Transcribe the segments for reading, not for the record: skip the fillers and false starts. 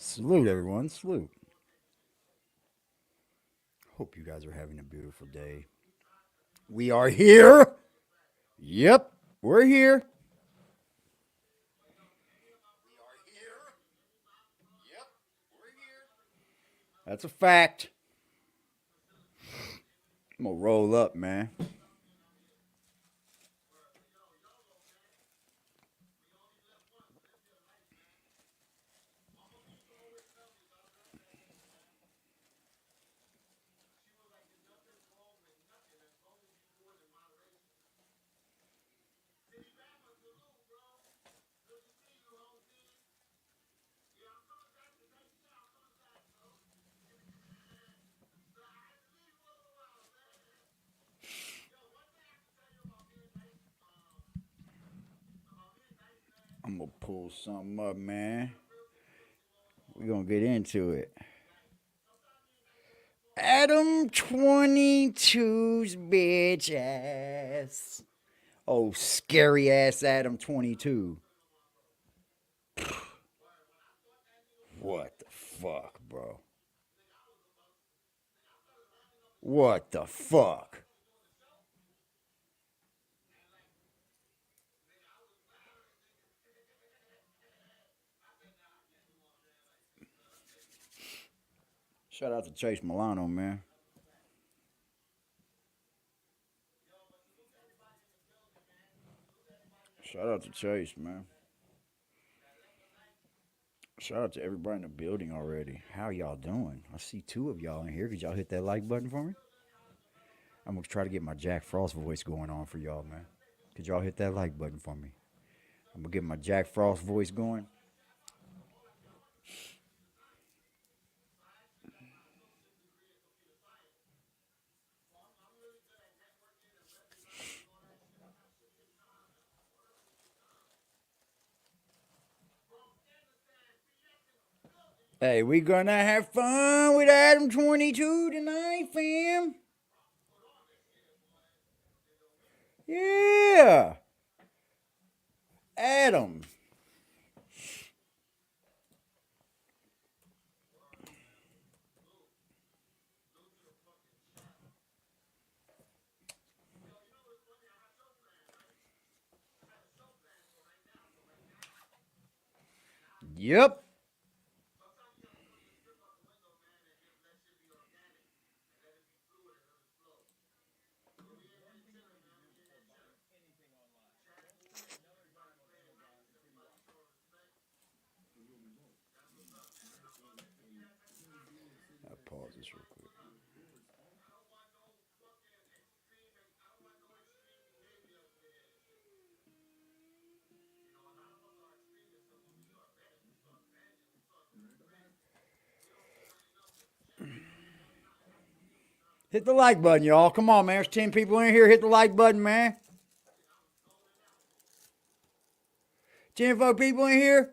Salute, everyone. Salute. Hope you guys are having a beautiful day. We are here. Yep, we're here. That's a fact. I'm gonna roll up, man. I'm gonna pull something up, man. We're gonna get into it. Adam 22's bitch ass. Oh, scary ass Adam 22. What the fuck, bro? What the fuck? Shout out to Chase Milano, man. Shout out to Chase, man. Shout out to everybody in the building already. How y'all doing? I see two of y'all in here. Could y'all hit that like button for me? I'm gonna try to get my Jack Frost voice going on for y'all, man. Could y'all hit that like button for me? I'm gonna get my Jack Frost voice going. Hey, we gonna have fun with Adam 22 tonight, fam. Yeah, Adam. Yep. I'll pause this real quick. Hit the like button, y'all. Come on, man. There's 10 people in here. Hit the like button, man. 10 people in here.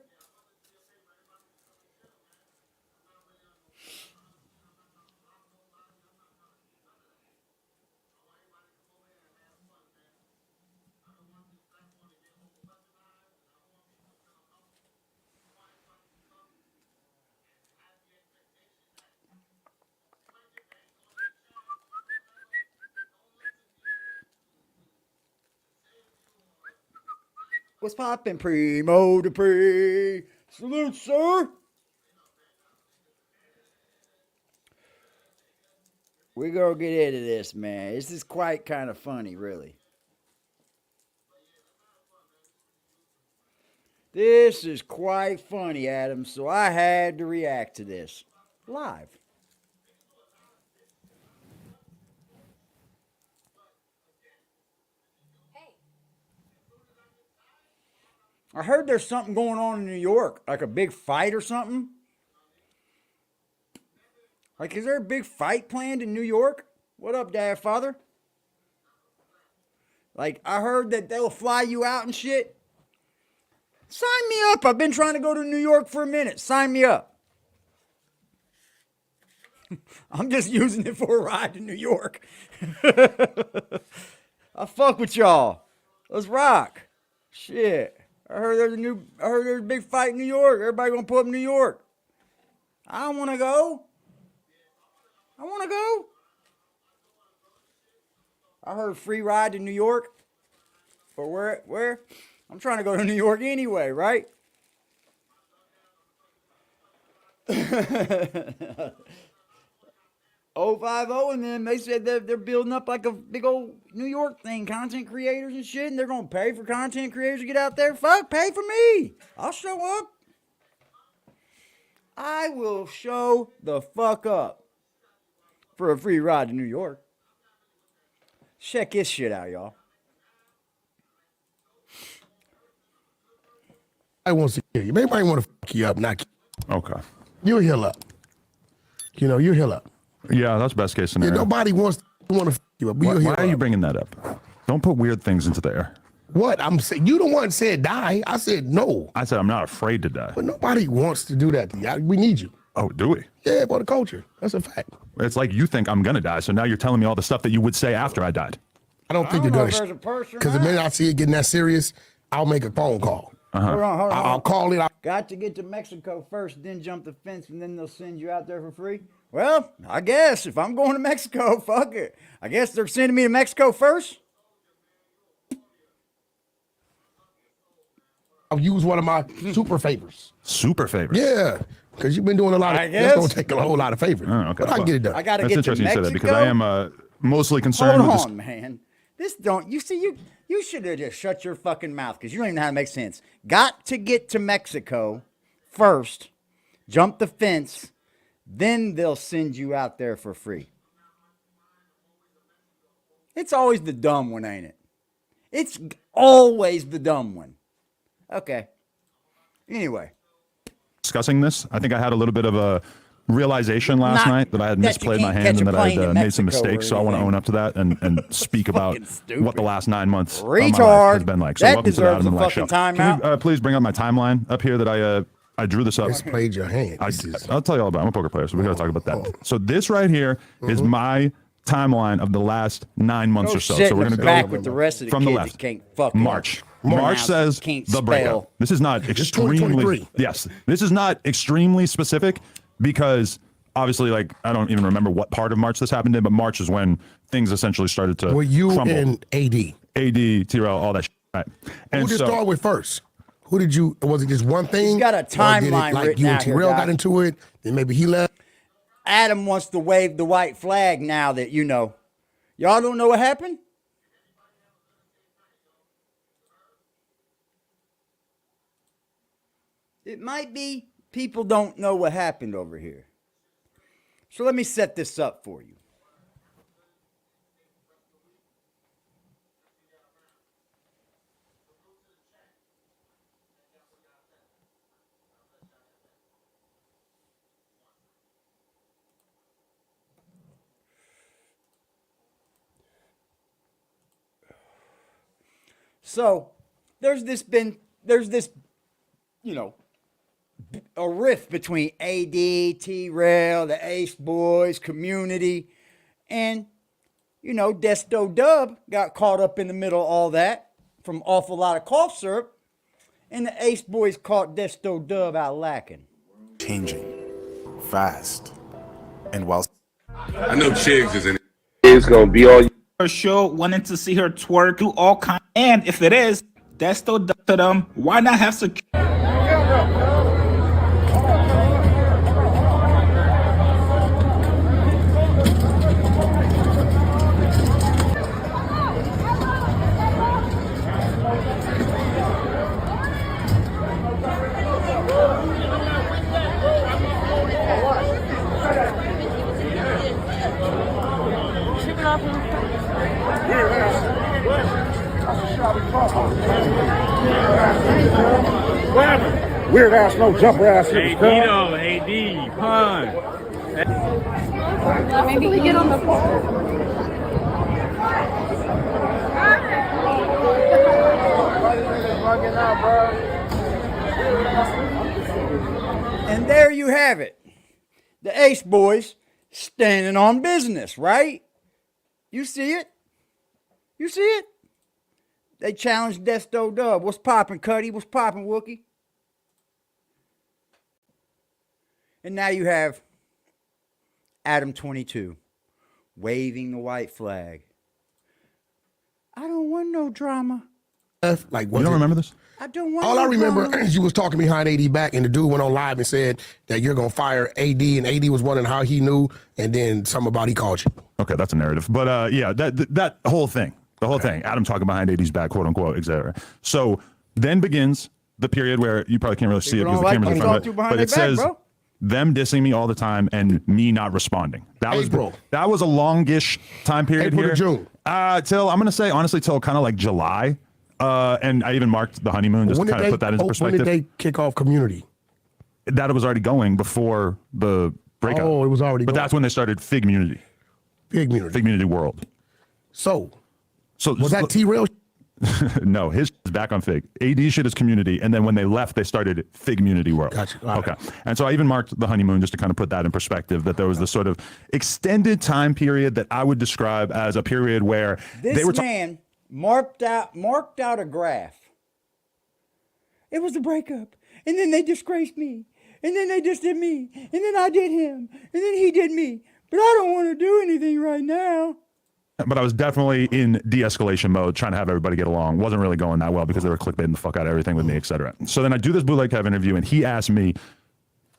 What's poppin', Primo Dupree? Salute, sir. We're gonna get into this, man. This is quite kind of funny, really. This is quite funny, Adam. So I had to react to this live. I heard there's something going on in New York, like a big fight or something. Like, is there a big fight planned in New York? What up, Dad, Father? Like, I heard that they'll fly you out and shit. Sign me up. I've been trying to go to New York for a minute. Sign me up. I'm just using it for a ride to New York. I fuck with y'all. Let's rock. Shit. I heard there's a big fight in New York. Everybody gonna pull up New York. I want to go. I want to go. I heard free ride to New York. Or where? I'm trying to go to New York anyway, right? 050, and then they said they're building up like a big old New York thing, content creators and shit, and they're going to pay for content creators to get out there. Fuck, pay for me. I'll show up. I will show the fuck up for a free ride to New York. Check this shit out, y'all. I want to hear you. Everybody want to fuck you up, not you. Okay. You'll heal up. You know, you'll heal up. Yeah, that's best case scenario. Yeah, nobody wants to fuck you up. But Why are you bringing that up? Don't put weird things into the air. What? I'm saying, you the one said die. I said no. I said I'm not afraid to die. But nobody wants to do that to you. We need you. Oh, do we? Yeah, for the culture. That's a fact. It's like you think I'm going to die, so now you're telling me all the stuff that you would say after I died. I don't think you're going to. Because the minute I see it getting that serious, I'll make a phone call. Hold on. I'll call it. Got to get to Mexico first, then jump the fence, and then they'll send you out there for free? Well, I guess if I'm going to Mexico, fuck it. I guess they're sending me to Mexico first? I'll use one of my super favors. Super favors? Yeah, because you've been doing a lot of. I guess. That's going to take a whole lot of favors. Oh, okay. But I can get it done. I got to That's get to interesting you Mexico. said that because I am mostly concerned Hold with on, man. You should have just shut your fucking mouth because you don't even know how to make sense. Got to get to Mexico first, jump the fence, then they'll send you out there for free. It's always the dumb one, ain't it? It's always the dumb one. Okay. Anyway. discussing this. I think I had a little bit of a realization last night that I had misplayed my hand and that I had made some mistakes. So I want to own up to that and speak about what the last 9 months of my life has been like. So welcome to the Adam and Lex Show. Can you please bring up my timeline up here that I drew this up. Misplayed your hand. I'll tell you all about it. I'm a poker player, so we got to talk about that. So this right here is my timeline of the last 9 months or so. So we're going to go back with the rest of the from the kids left. that can't fuck March. up. March says Can't the breakup. spell. This is not extremely. Yes, this is not extremely specific because obviously, like, I don't even remember what part of March this happened in, but March is when things essentially started to. Were you crumble. and AD, T-Rail, all that shit, right? And who did you start with first? Who did you? Was it just one thing? He's got a timeline like written you and out here, T-Rail guys. got into it, then maybe he left. Adam wants to wave the white flag now that you know. Y'all don't know what happened? It might be people don't know what happened over here. So let me set this up for you. So there's this, you know, a rift between AD, T-Rail, the Ace Boys, community, and, you know, Desto Dub got caught up in the middle of all that from awful lot of cough syrup, and the Ace Boys caught Desto Dub out lacking. Changing fast. And while I know Chiggs is in it. It's gonna be all Her show, wanting to see her twerk, do all kinds. And if it is, that's still done to them. Why not have security? Weird ass, no jumper ass. AD though, AD, pun. Maybe we get on the phone. And there you have it. The Ace Boys standing on business, right? You see it? You see it? They challenged Desto Dub. What's poppin', Cuddy? What's poppin', Wookie? And now you have Adam 22 waving the white flag. I don't want no drama. Like, you don't remember this? I don't want all no I remember drama. is you was talking behind AD back, and the dude went on live and said that you're going to fire AD, and AD was wondering how he knew, and then something about he called you. Okay, that's a narrative. But yeah, that whole thing, the whole thing, Adam talking behind AD's back, quote unquote, etc. So then begins the period where you probably can't really see it because the camera's in front of it, but it says them dissing me all the time and me not responding. That was a longish time period April here. to June. Till I'm gonna say honestly till kind of like July. And I even marked the honeymoon just to kind of put that into perspective. When did they kick off Community? That was already going before the breakup. Oh, it was already going. But that's when they started Figmunity. Figmunity World. So was that T-Rail? No, his is back on Fig. AD shit is Community, and then when they left, they started Figmunity World. Gotcha. Okay. And so I even marked the honeymoon just to kind of put that in perspective, that there was this sort of extended time period that I would describe as a period where this they were man marked out a graph. It was a breakup, and then they disgraced me, and then they just did me, and then I did him, and then he did me. But I don't want to do anything right now. But I was definitely in de-escalation mode, trying to have everybody get along. Wasn't really going that well because they were clickbaiting the fuck out of everything with me, etc. So then I do this Bootleg Kev interview, and he asked me,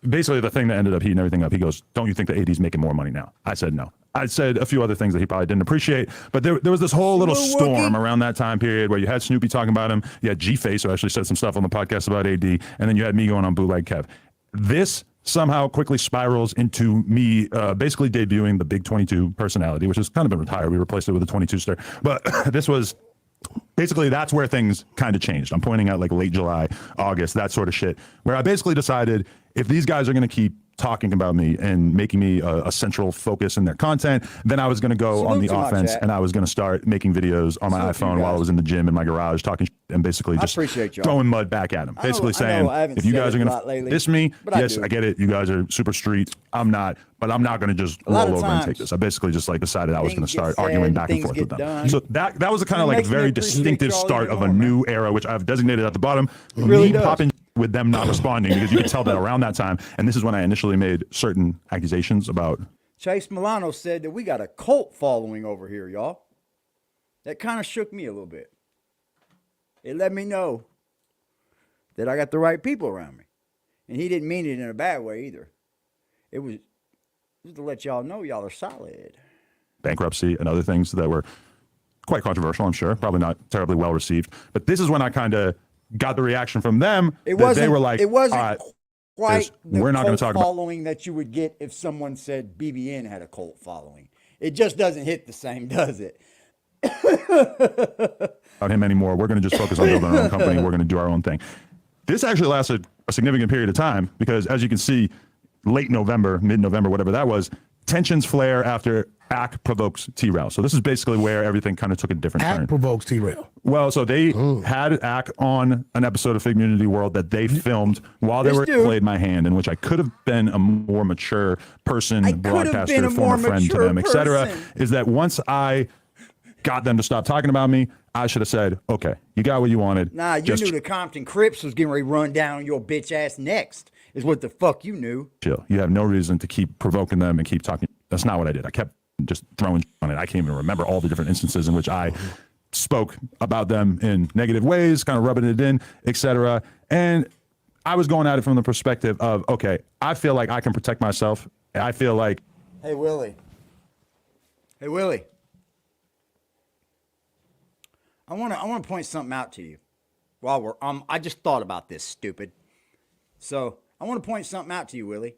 basically the thing that ended up heating everything up, he goes, don't you think the AD's making more money now? I said no. I said a few other things that he probably didn't appreciate, but there was this whole little storm around that time period where you had Snoopy talking about him, you had G-Face, who actually said some stuff on the podcast about AD, and then you had me going on Bootleg Kev. This somehow quickly spirals into me basically debuting the Big 22 personality, which has kind of been retired. We replaced it with a 22 star. But this was basically, that's where things kind of changed. I'm pointing out like late July, August, that sort of shit, where I basically decided if these guys are going to keep talking about me and making me a central focus in their content, then I was going to go on the offense and I was going to start making videos on my iPhone while I was in the gym in my garage talking and basically just throwing mud back at them. Basically saying, if you guys are going to diss me, yes, I get it. You guys are super street. I'm not, but I'm not going to just roll over and take this. I basically just like decided I was going to start arguing back and forth with them. So that was a kind of like very distinctive start of a new era, which I've designated at the bottom. Me popping with them not responding, because you could tell that around that time, and this is when I initially made certain accusations about. Chase Milano said that we got a cult following over here, y'all. That kind of shook me a little bit. It let me know that I got the right people around me. And he didn't mean it in a bad way either. It was just to let y'all know y'all are solid. Bankruptcy and other things that were quite controversial, I'm sure. Probably not terribly well received. But this is when I kind of got the reaction from them. They were like, it wasn't quite the we're not going to talk following that you would get if someone said BBN had a cult following. It just doesn't hit the same, does it? About him anymore. We're going to just focus on building our own company. We're going to do our own thing. This actually lasted a significant period of time because, as you can see, late November, mid-November, whatever that was, tensions flare after Ack provokes T-Rail. So this is basically where everything kind of took a different turn. Ack provokes T-Rail. Well, so they had Ack on an episode of Figmunity World that they filmed while they were played my hand, in which I could have been a more mature person, broadcaster, former friend to them, etc. Is that once I got them to stop talking about me, I should have said, okay, you got what you wanted. Nah, you knew the Compton Crips was getting ready to run down on your bitch ass next, is what the fuck you knew. Chill. You have no reason to keep provoking them and keep talking. That's not what I did. I kept just throwing on it. I can't even remember all the different instances in which I spoke about them in negative ways, kind of rubbing it in, etc. And I was going at it from the perspective of, okay, I feel like I can protect myself. I feel like, Hey Willie. I want to point something out to you. While we're I just thought about this, stupid. So I want to point something out to you, Willie.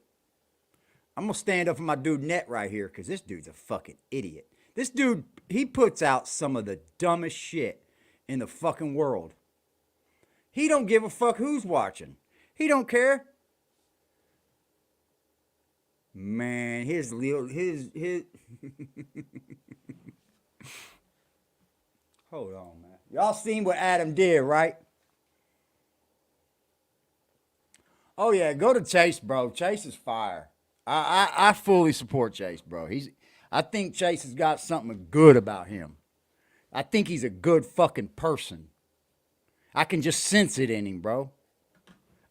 I'm gonna stand up for my dude Net right here, because this dude's a fucking idiot. This dude, he puts out some of the dumbest shit in the fucking world. He don't give a fuck who's watching. He don't care. Man, his Hold on, man. Y'all seen what Adam did, right? Oh yeah, go to Chase, bro. Chase is fire. I fully support Chase, bro. I think Chase has got something good about him. I think he's a good fucking person. I can just sense it in him, bro.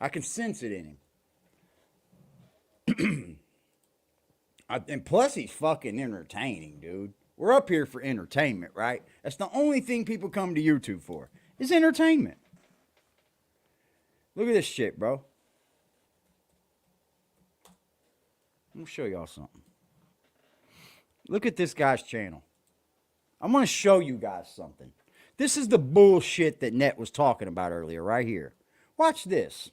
I can sense it in And plus, he's fucking entertaining, dude. We're up here for entertainment, right? That's the only thing people come to YouTube for, is entertainment. Look at this shit, bro. Let me show y'all something. Look at this guy's channel. I'm going to show you guys something. This is the bullshit that Net was talking about earlier, right here. Watch this.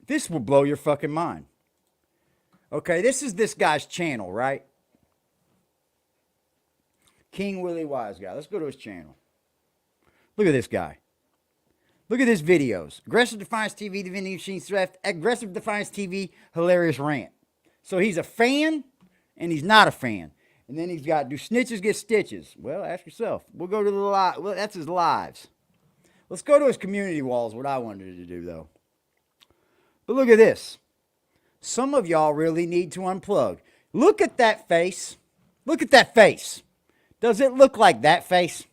This will blow your fucking mind. Okay, this is this guy's channel, right? King Willie Wise Guy. Let's go to his channel. Look at this guy. Look at his videos. Aggressive Defiance TV, the vending machine theft. Aggressive Defiance TV, hilarious rant. So he's a fan and he's not a fan. And then he's got, do snitches get stitches? Well, ask yourself. We'll go to the live. Well, that's his lives. Let's go to his community walls, what I wanted to do, though. But look at this. Some of y'all really need to unplug. Look at that face. Look at that face. Does it look like that face?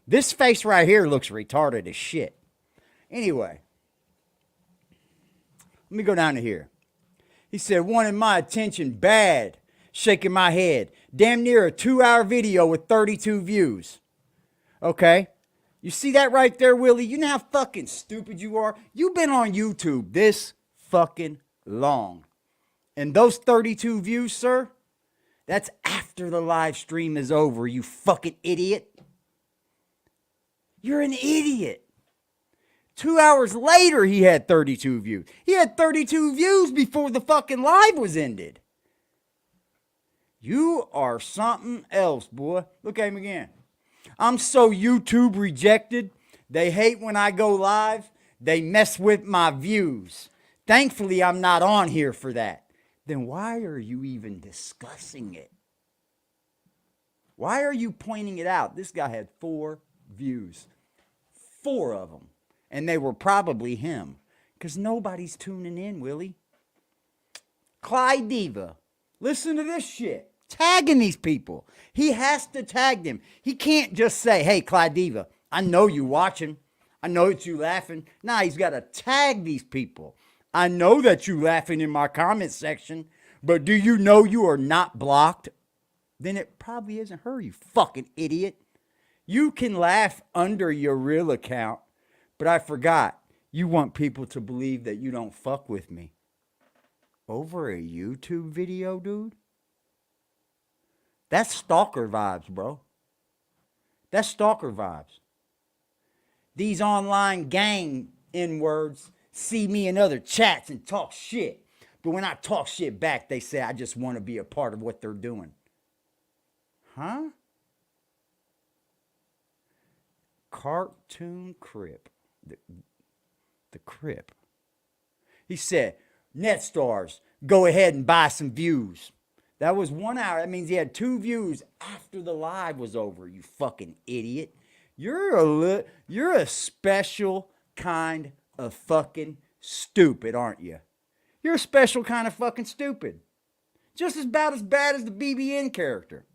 This face right here looks retarded as shit. Anyway, let me go down to here. He said, wanted my attention bad, shaking my head. Damn near a 2-hour video with 32 views. Okay? You see that right there, Willie? You know how fucking stupid you are? You've been on YouTube this fucking long. And those 32 views, sir, that's after the live stream is over, you fucking idiot. You're an idiot. 2 hours later, he had 32 views. He had 32 views before the fucking live was ended. You are something else, boy. Look at him again. I'm so YouTube rejected. They hate when I go live. They mess with my views. Thankfully, I'm not on here for that. Then why are you even discussing it? Why are you pointing it out? This guy had 4 views. 4 of them. And they were probably him. Because nobody's tuning in, Willie. Clyde Diva. Listen to this shit. Tagging these people. He has to tag them. He can't just say, hey, Clyde Diva, I know you watching. I know that you laughing. Nah, he's got to tag these people. I know that you laughing in my comment section, but do you know you are not blocked? Then it probably isn't her, you fucking idiot. You can laugh under your real account, but I forgot. You want people to believe that you don't fuck with me. Over a YouTube video, dude? That's stalker vibes, bro. That's stalker vibes. These online gang N-words see me in other chats and talk shit. But when I talk shit back, they say I just want to be a part of what they're doing. Huh? Cartoon Crip. The Crip. He said, Net stars, go ahead and buy some views. That was 1 hour. That means he had 2 views after the live was over, you fucking idiot. You're a special kind of fucking stupid, aren't you? You're a special kind of fucking stupid. Just as bad as the BBN character.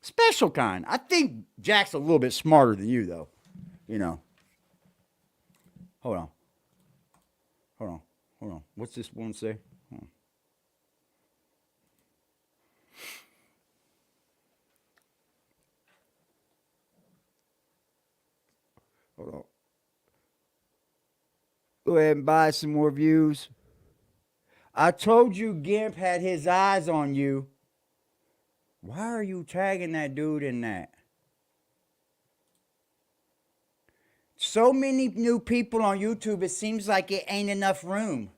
Special kind. I think Jack's a little bit smarter than you, though. You know. Hold on. What's this one say? Hold on. Go ahead and buy some more views. I told you Gimp had his eyes on you. Why are you tagging that dude in that? So many new people on YouTube, it seems like it ain't enough room.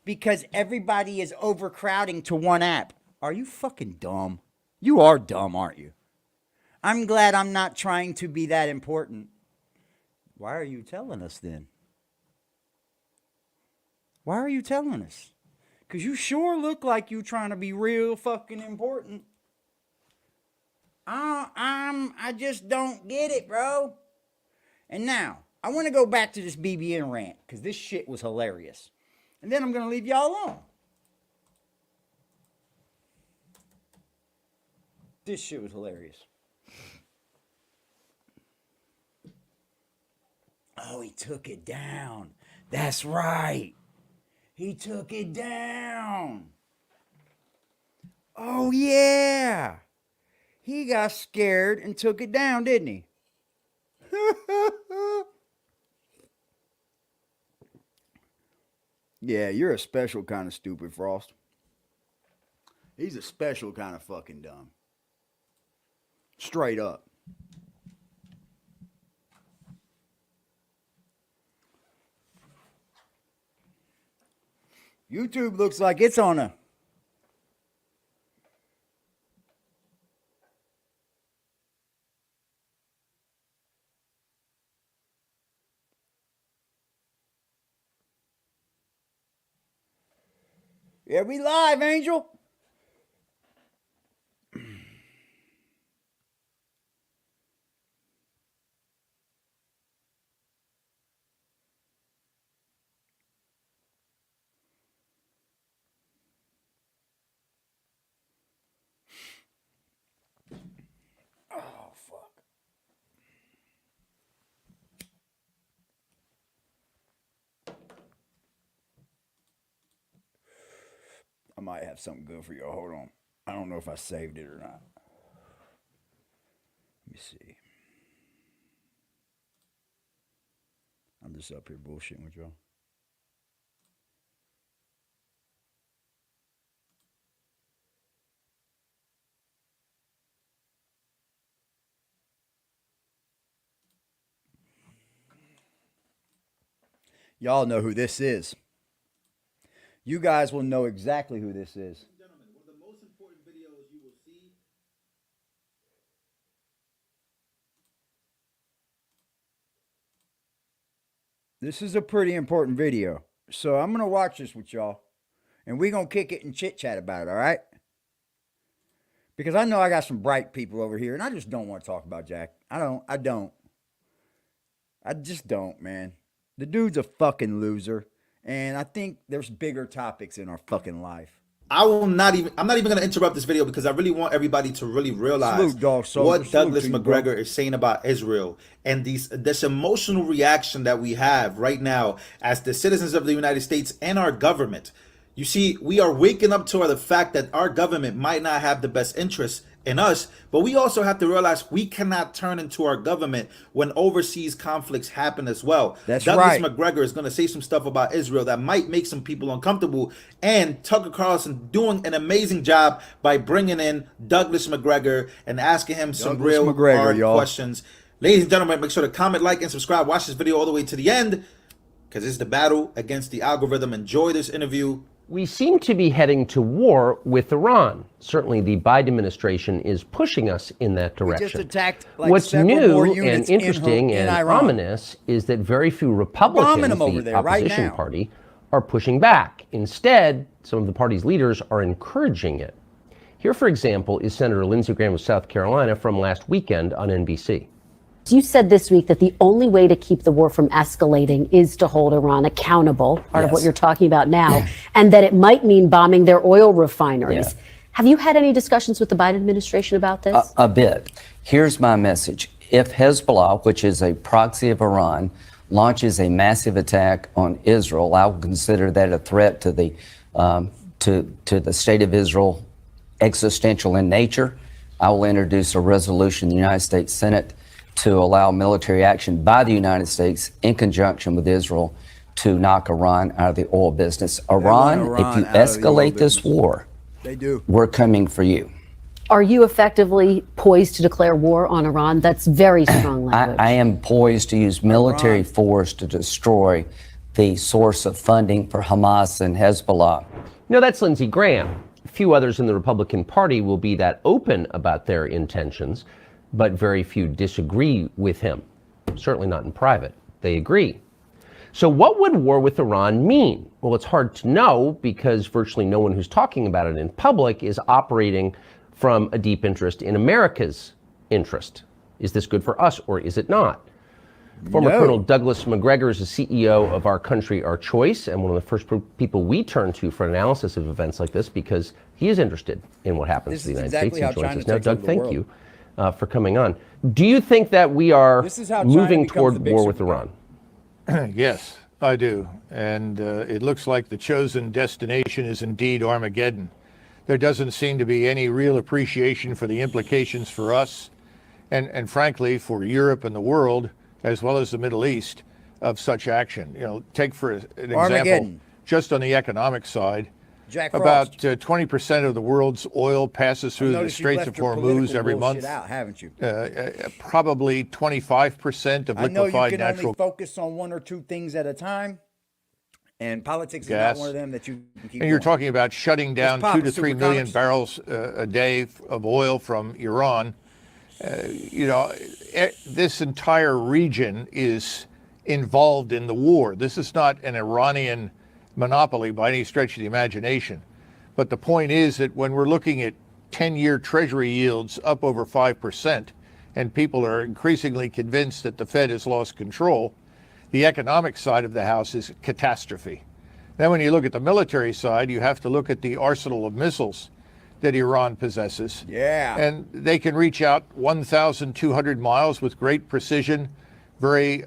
Because everybody is overcrowding to one app. Are you fucking dumb? You are dumb, aren't you? I'm glad I'm not trying to be that important. Why are you telling us then? Why are you telling us? Because you sure look like you trying to be real fucking important. I just don't get it, bro. And now, I want to go back to this BBN rant, because this shit was hilarious. And then I'm going to leave y'all alone. This shit was hilarious. Oh, he took it down. That's right. He took it down. Oh, yeah. He got scared and took it down, didn't he? Yeah, you're a special kind of stupid, Frost. He's a special kind of fucking dumb. Straight up. YouTube looks like it's on a... Yeah, we live, Angel. Oh, fuck. I might have something good for y'all. Hold on. I don't know if I saved it or not. Let me see. I'm just up here bullshitting with y'all. Y'all know who this is. You guys will know exactly who this is. Gentlemen, one of the most important videos you will see. This is a pretty important video. So I'm going to watch this with y'all. And we're going to kick it and chit-chat about it, all right? Because I know I got some bright people over here, and I just don't want to talk about Jack. I just don't, man. The dude's a fucking loser. And I think there's bigger topics in our fucking life. I'm not even going to interrupt this video because I really want everybody to really realize what Douglas McGregor is saying about Israel and this emotional reaction that we have right now as the citizens of the United States and our government. You see, we are waking up to the fact that our government might not have the best interests in us, but we also have to realize we cannot turn into our government when overseas conflicts happen as well. Douglas McGregor is going to say some stuff about Israel that might make some people uncomfortable, and Tucker Carlson doing an amazing job by bringing in Douglas McGregor and asking him some real hard questions. Ladies and gentlemen, make sure to comment, like, and subscribe. Watch this video all the way to the end because it's the battle against the algorithm. Enjoy this interview. We seem to be heading to war with Iran. Certainly the Biden administration is pushing us in that direction. We just attacked What's new and interesting and ominous is that very few Republicans, the opposition party, are pushing back. Instead, some of the party's leaders are encouraging it. Here, for example, is Senator Lindsey Graham of South Carolina from last weekend on NBC. You said this week that the only way to keep the war from escalating is to hold Iran accountable, part of what you're talking about now, and that it might mean bombing their oil refineries. Yeah. Have you had any discussions with the Biden administration about this? A bit. Here's my message. If Hezbollah, which is a proxy of Iran, launches a massive attack on Israel, I will consider that a threat to the state of Israel, existential in nature. I will introduce a resolution in the United States Senate to allow military action by the United States in conjunction with Israel to knock Iran out of the oil business. Iran, if you escalate this war, we're coming for you. Are you effectively poised to declare war on Iran? That's very strong language. I am poised to use military force to destroy the source of funding for Hamas and Hezbollah. No, that's Lindsey Graham. Few others in the Republican Party will be that open about their intentions, but very few disagree with him. Certainly not in private. They agree. So what would war with Iran mean? Well, it's hard to know because virtually no one who's talking about it in public is operating from a deep interest in America's interest. Is this good for us or is it not? Former Colonel Douglas McGregor is the CEO of Our Country, Our Choice, and one of the first people we turn to for analysis of events like this because he is interested in what happens to the United States and joins us now. Doug, thank you for coming on. Do you think that we are moving toward war with Iran? Yes, I do. And it looks like the chosen destination is indeed Armageddon. There doesn't seem to be any real appreciation for the implications for us and frankly, for Europe and the world, as well as the Middle East, of such action. You know, take for an example, just on the economic side, about 20% of the world's oil passes through the Straits of Hormuz every month. Out, haven't you? Probably 25% of liquefied natural. I know you can only focus on one or two things at a time, and politics is not one of them that you can keep. And you're talking about shutting down 2 to 3 million barrels a day of oil from Iran. You know, this entire region is involved in the war. This is not an Iranian monopoly by any stretch of the imagination. But the point is that when we're looking at 10-year Treasury yields up over 5%, and people are increasingly convinced that the Fed has lost control, the economic side of the house is catastrophe. Then when you look at the military side, you have to look at the arsenal of missiles that Iran possesses. Yeah. And they can reach out 1,200 miles with great precision, very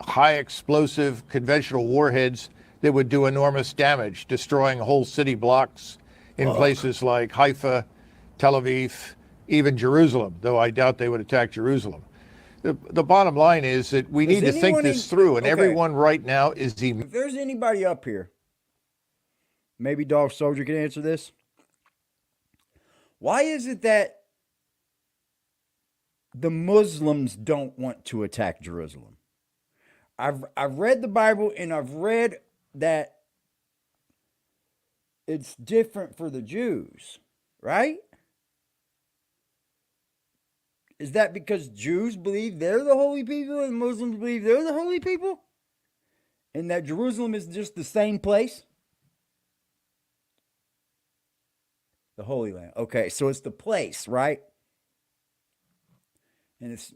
high explosive conventional warheads that would do enormous damage, destroying whole city blocks in places like Haifa, Tel Aviv, even Jerusalem, though I doubt they would attack Jerusalem. The bottom line is that we need to think this through, and everyone right now is... If there's anybody up here, maybe Dog Soldier can answer this. Why is it that the Muslims don't want to attack Jerusalem? I've read the Bible, and I've read that it's different for the Jews, right? Is that because Jews believe they're the holy people and Muslims believe they're the holy people? And that Jerusalem is just the same place? The Holy Land. Okay, so it's the place, right? And it's...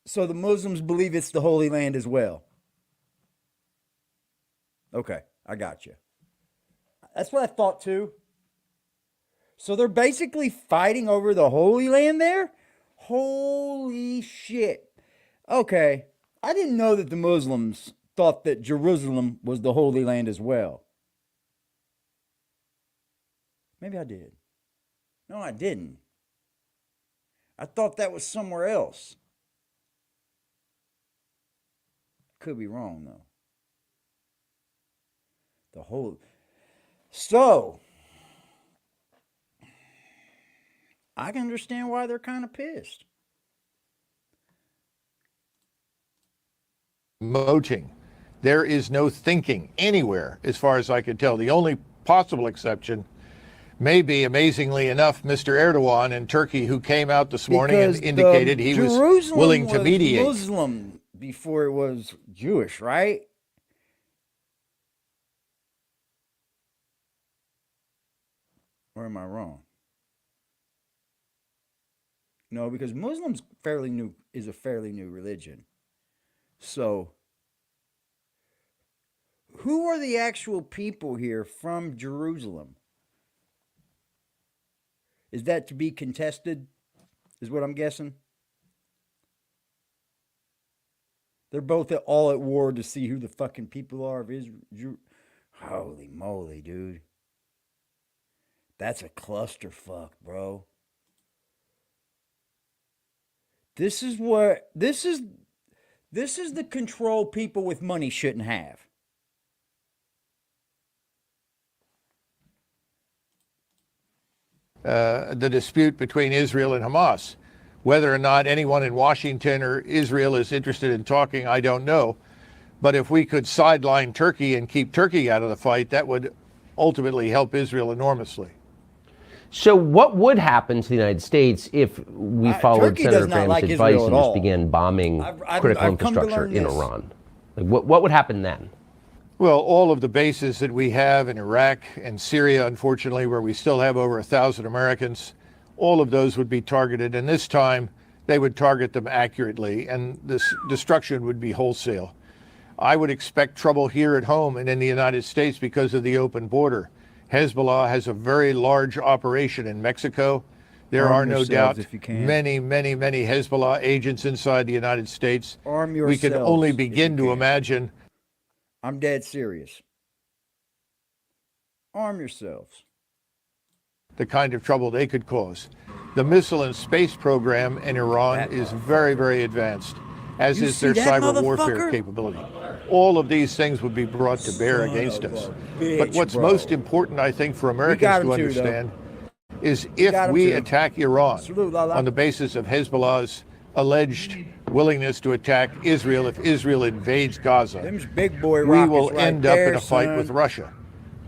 So the Muslims believe it's the Holy Land as well. Okay, I got you. That's what I thought too. So they're basically fighting over the Holy Land there? Holy shit. Okay, I didn't know that the Muslims thought that Jerusalem was the Holy Land as well. Maybe I did. No, I didn't. I thought that was somewhere else. Could be wrong, though. The whole... So, I can understand why they're kind of pissed. Moting. There is no thinking anywhere, as far as I can tell. The only possible exception may be, amazingly enough, Mr. Erdogan in Turkey, who came out this morning and indicated he was willing to mediate. Muslim before it was Jewish, right? Or am I wrong? No, because Muslim's is a fairly new religion. So, who are the actual people here from Jerusalem? Is that to be contested, is what I'm guessing? They're both all at war to see who the fucking people are of Israel. Holy moly, dude. That's a clusterfuck, bro. This is the control people with money shouldn't have. The dispute between Israel and Hamas. Whether or not anyone in Washington or Israel is interested in talking, I don't know. But if we could sideline Turkey and keep Turkey out of the fight, that would ultimately help Israel enormously. So what would happen to the United States if we followed Senator Graham's advice and just began bombing critical infrastructure in Iran? Like, what would happen then? Well, all of the bases that we have in Iraq and Syria, unfortunately, where we still have over 1,000 Americans, all of those would be targeted. And this time, they would target them accurately, and this destruction would be wholesale. I would expect trouble here at home and in the United States because of the open border. Hezbollah has a very large operation in Mexico. There Arm are no yourselves doubt if you can. many Hezbollah agents inside the United States. Arm We can yourselves only if begin you to can. imagine. I'm dead serious. Arm yourselves. The kind of trouble they could cause. The missile and space program in Iran is very, very advanced, as You is see their that cyber warfare motherfucker? capability. All of these things would be brought to bear against us. But bitch, what's bro. most important, I think, for Americans got to him too, though. understand is got if him we too. attack Iran Salute, Lala. on the basis of Hezbollah's alleged willingness to attack Israel, if Israel invades Gaza, Them's big boy we rockets will right end up in there, a fight son. with Russia.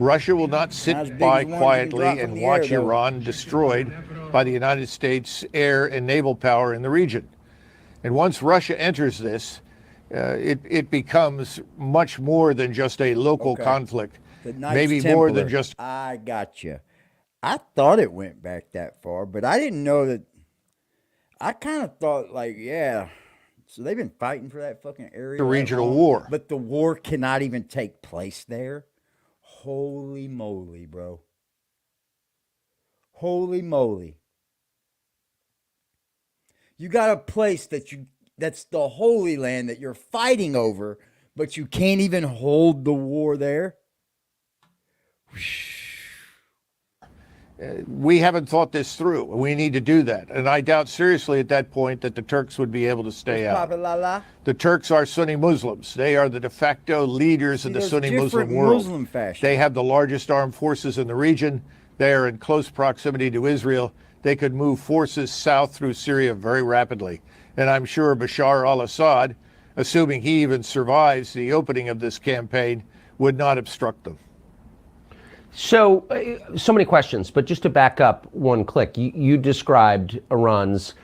Russia will not Not as sit big by as the ones you can quietly drop from and the watch air, though. Iran destroyed by the United States air and naval power in the region. And once Russia enters this, it becomes much more than just a local conflict, The Knights maybe more than Templar. just. I got you. I thought it went back that far, but I didn't know that. I kind of thought, like, yeah. So they've been fighting for that fucking area. A regional that long, war. But the war cannot even take place there. Holy moly, bro. Holy moly. You got a place that's the Holy Land that you're fighting over, but you can't even hold the war there. We haven't thought this through. We need to do that. And I doubt seriously at that point that the Turks would be able to stay out. The Turks are Sunni Muslims. They are the de facto leaders of the there's Sunni Muslim different world. Muslim fashions. They have the largest armed forces in the region. They are in close proximity to Israel. They could move forces south through Syria very rapidly. And I'm sure Bashar al-Assad, assuming he even survives the opening of this campaign, would not obstruct them. So many questions, but just to back up one click, you described Iran's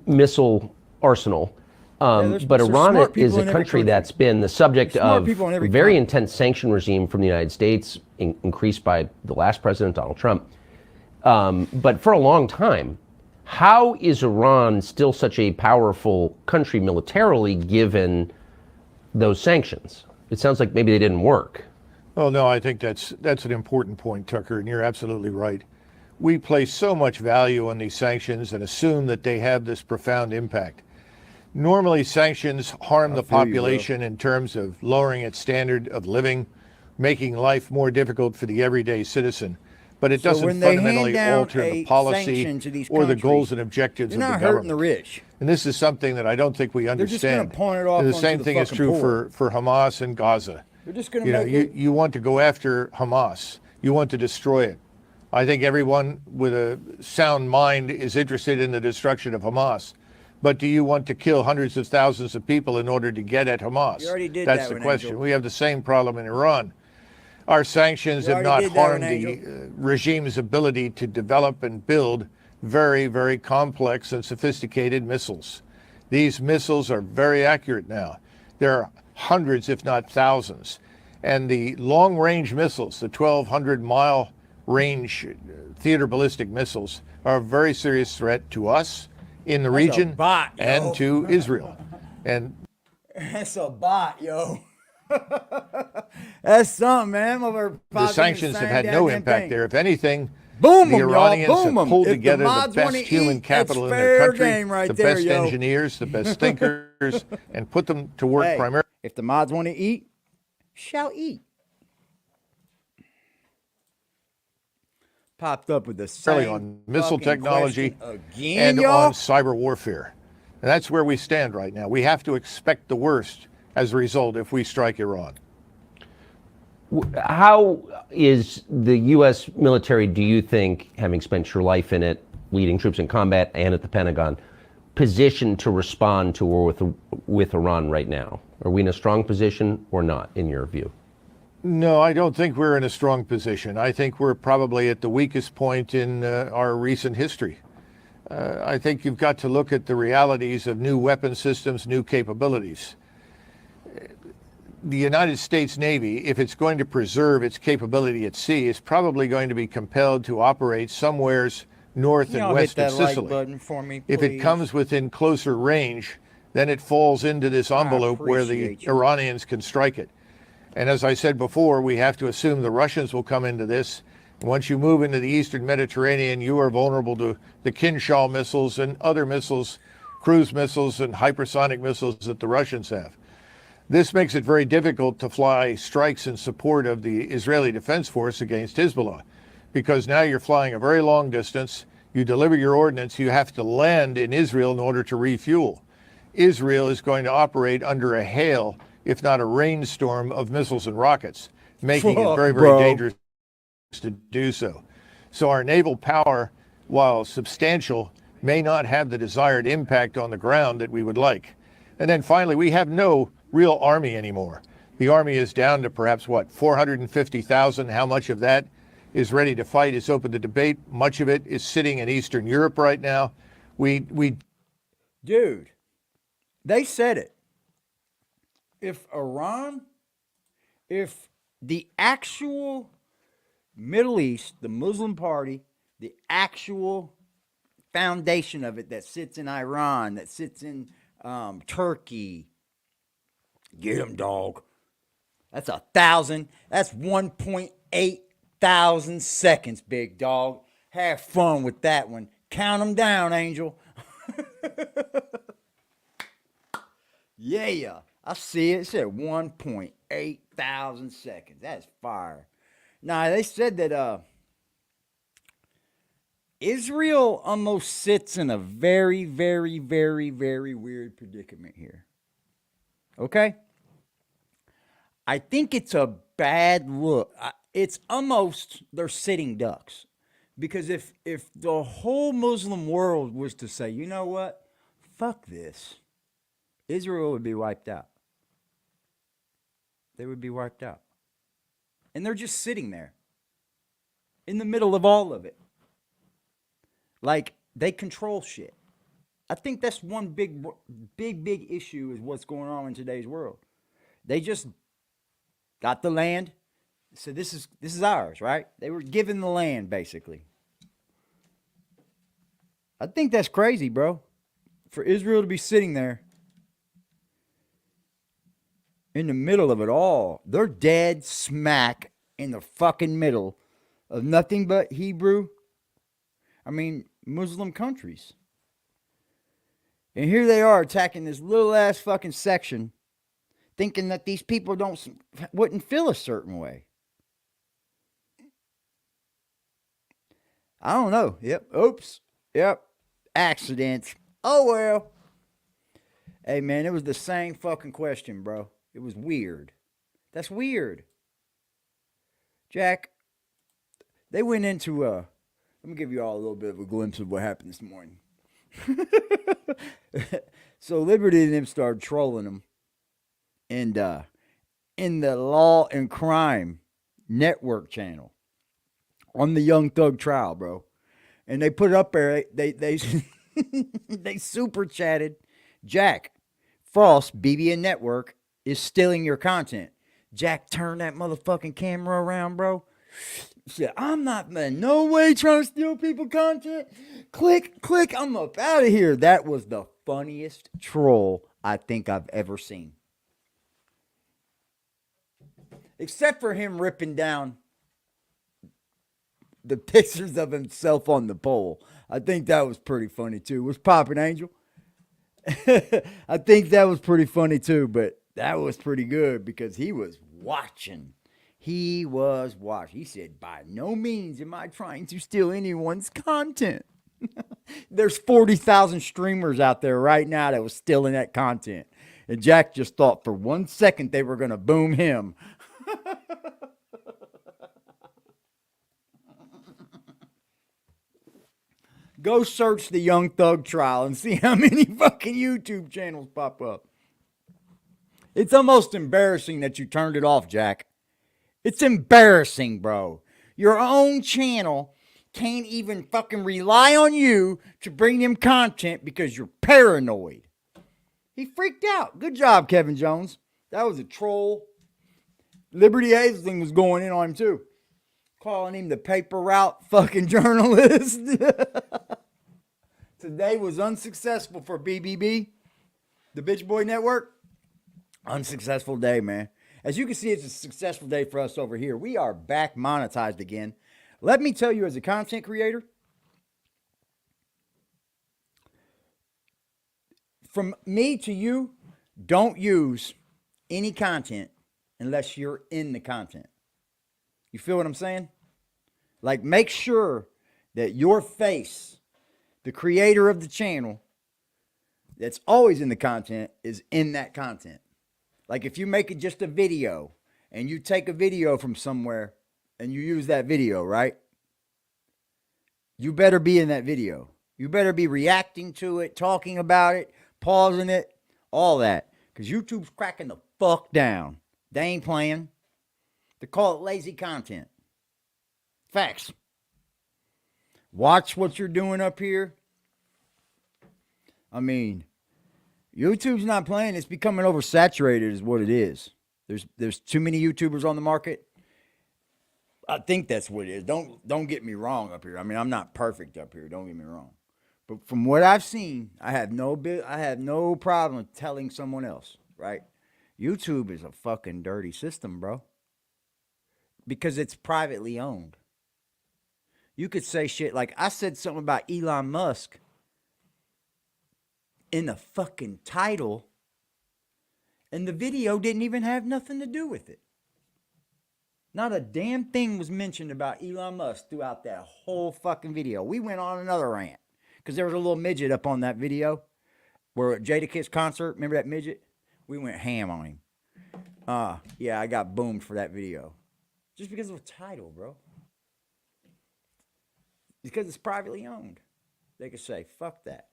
missile arsenal, but Iran is a country that's been the subject of a very intense sanction regime from the United States, increased by the last president, Donald Trump. But for a long time, how is Iran still such a powerful country militarily given those sanctions? It sounds like maybe they didn't work. Oh, no, I think that's an important point, Tucker, and you're absolutely right. We place so much value on these sanctions and assume that they have this profound impact. Normally, sanctions harm the population in terms of lowering its standard of living, making life more difficult for the everyday citizen. But it doesn't fundamentally alter the policy or the goals and objectives of the government. Hurting the rich. And this is something that I don't think we understand. They're just going to pawn it off And the onto same the thing is fucking true poor. for Hamas and Gaza. They're just going to You want to go after Hamas. You want to destroy it. I think everyone with a sound mind is interested in the destruction of Hamas. But do you want to kill hundreds of thousands of people in order to get at Hamas? You already did That's that the one, question. Angel. We have the same problem in Iran. Our sanctions You have already not did that one, harmed the Angel. regime's ability to develop and build very, very complex and sophisticated missiles. These missiles are very accurate now. There are hundreds, if not thousands. And the long-range missiles, the 1,200-mile range theater ballistic missiles, are a very serious threat to us in the region and to Israel. And that's a bot, yo. That's something, man. the sanctions have had no impact there. If anything, boom the y'all. Iranians Boom have pulled If together the mods best wanna human eat, capital in it's their fair country, game right the there, best yo. engineers, the best thinkers, and put them to work Hey, primarily. if the mods want to eat, shall eat. Popped up with the same on missile fucking technology question again, and y'all. on cyber warfare. And that's where we stand right now. We have to expect the worst as a result if we strike Iran. How is the U.S. military, do you think, having spent your life in it, leading troops in combat and at the Pentagon, positioned to respond to war with Iran right now? Are we in a strong position or not, in your view? No, I don't think we're in a strong position. I think we're probably at the weakest point in our recent history. I think you've got to look at the realities of new weapon systems, new capabilities. The United States Navy, if it's going to preserve its capability at sea, is probably going to be compelled to operate somewheres north and west of Sicily. Button for me, If it comes within closer range, then it falls into this envelope where the Iranians can strike it. And as I said before, we have to assume the Russians will come into this. Once you move into the eastern Mediterranean, you are vulnerable to the Kinshal missiles and other missiles, cruise missiles and hypersonic missiles that the Russians have. This makes it very difficult to fly strikes in support of the Israeli Defense Force against Hezbollah, because now you're flying a very long distance. You deliver your ordnance, you have to land in Israel in order to refuel. Israel is going to operate under a hail, if not a rainstorm, of missiles and rockets, making it very, very dangerous to do so. So our naval power, while substantial, may not have the desired impact on the ground that we would like. And then finally, we have no real army anymore. The army is down to perhaps, 450,000. How much of that is ready to fight is open to debate. Much of it is sitting in Eastern Europe right now. Dude, they said it. If the actual Middle East, the Muslim party, the actual foundation of it that sits in Iran, that sits in Turkey, get them, dog. That's 1,000. That's 1.8 thousand seconds, big dog. Have fun with that one. Count them down, Angel. Yeah, I see it. It said 1.8 thousand seconds. That's fire. Now, they said that Israel almost sits in a very, very, very, very weird predicament here. Okay? I think it's a bad look. It's almost they're sitting ducks. Because if the whole Muslim world was to say, you know what? Fuck this. Israel would be wiped out. They would be wiped out. And they're just sitting there in the middle of all of it. Like, they control shit. I think that's one big issue is what's going on in today's world. They just got the land. So this is ours, right? They were given the land, basically. I think that's crazy, bro. For Israel to be sitting there in the middle of it all. They're dead smack in the fucking middle of nothing but Muslim countries. And here they are attacking this little ass fucking section, thinking that these people wouldn't feel a certain way. I don't know. Yep. Oops. Yep. Accidents. Oh, well. Hey, man, it was the same fucking question, bro. It was weird. That's weird. Jack, they went into, let me give you all a little bit of a glimpse of what happened this morning. So Liberty and them started trolling them. And in the Law and Crime Network channel on the Young Thug trial, bro. And they put it up there. They they super chatted. Jack Frost, BBN Network, is stealing your content. Jack turned that motherfucking camera around, bro. Said, I'm not in no way trying to steal people content. Click, I'm up out of here. That was the funniest troll I think I've ever seen. Except for him ripping down the pictures of himself on the pole. I think that was pretty funny too. What's poppin', Angel? I think that was pretty funny too, but that was pretty good because he was watching. He said, by no means am I trying to steal anyone's content. There's 40,000 streamers out there right now that was stealing that content. And Jack just thought for 1 second they were going to boom him. Go search the Young Thug trial and see how many fucking YouTube channels pop up. It's almost embarrassing that you turned it off, Jack. It's embarrassing, bro. Your own channel can't even fucking rely on you to bring them content because you're paranoid. He freaked out. Good job, Kevin Jones. That was a troll. Liberty Hazling was going in on him too. Calling him the paper route fucking journalist. Today was unsuccessful for BBB, the Bitch Boy Network. Unsuccessful day, man. As you can see, it's a successful day for us over here. We are back monetized again. Let me tell you, as a content creator, from me to you, don't use any content unless you're in the content. You feel what I'm saying? Like, make sure that your face, the creator of the channel, that's always in the content, is in that content. Like, if you make it just a video and you take a video from somewhere and you use that video, right? You better be in that video. You better be reacting to it, talking about it, pausing it, all that. Because YouTube's cracking the fuck down. They ain't playing. They call it lazy content. Facts. Watch what you're doing up here. I mean, YouTube's not playing. It's becoming oversaturated is what it is. There's too many YouTubers on the market. I think that's what it is. Don't get me wrong up here. I mean, I'm not perfect up here. Don't get me wrong. But from what I've seen, I have no problem telling someone else, right? YouTube is a fucking dirty system, bro. Because it's privately owned. You could say shit like, I said something about Elon Musk in the fucking title, and the video didn't even have nothing to do with it. Not a damn thing was mentioned about Elon Musk throughout that whole fucking video. We went on another rant because there was a little midget up on that video where at Jadakiss concert, remember that midget? We went ham on him. Yeah, I got boomed for that video. Just because of the title, bro. Because it's privately owned. They could say, fuck that.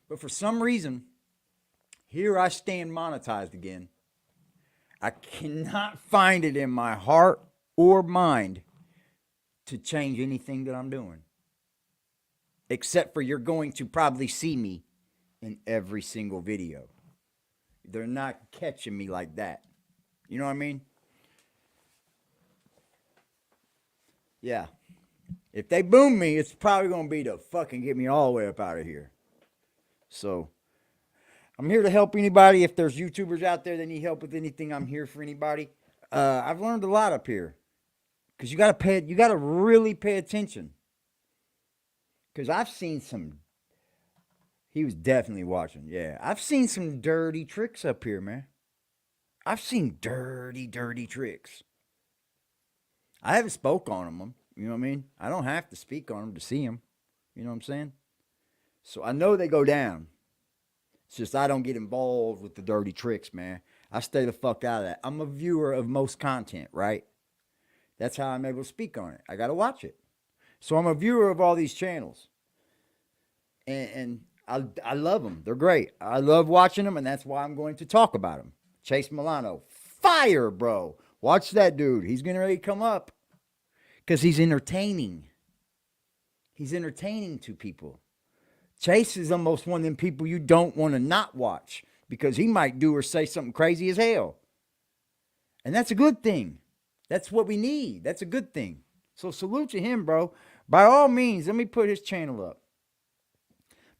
But for some reason, here I stand monetized again. I cannot find it in my heart or mind to change anything that I'm doing. Except for you're going to probably see me in every single video. They're not catching me like that. You know what I mean? Yeah. If they boom me, it's probably going to be to fucking get me all the way up out of here. So, I'm here to help anybody. If there's YouTubers out there that need help with anything, I'm here for anybody. I've learned a lot up here. Because you got to really pay attention. Because I've seen some, he was definitely watching, yeah. I've seen some dirty tricks up here, man. I've seen dirty tricks. I haven't spoke on them, you know what I mean? I don't have to speak on them to see them, you know what I'm saying? So I know they go down. It's just I don't get involved with the dirty tricks, man. I stay the fuck out of that. I'm a viewer of most content, right? That's how I'm able to speak on it. I got to watch it. So I'm a viewer of all these channels. And I love them. They're great. I love watching them, and that's why I'm going to talk about them. Chase Milano. Fire, bro. Watch that dude. He's going to really come up because he's entertaining. He's entertaining to people. Chase is almost one of them people you don't want to not watch because he might do or say something crazy as hell. And that's a good thing. That's what we need. That's a good thing. So salute to him, bro. By all means, let me put his channel up.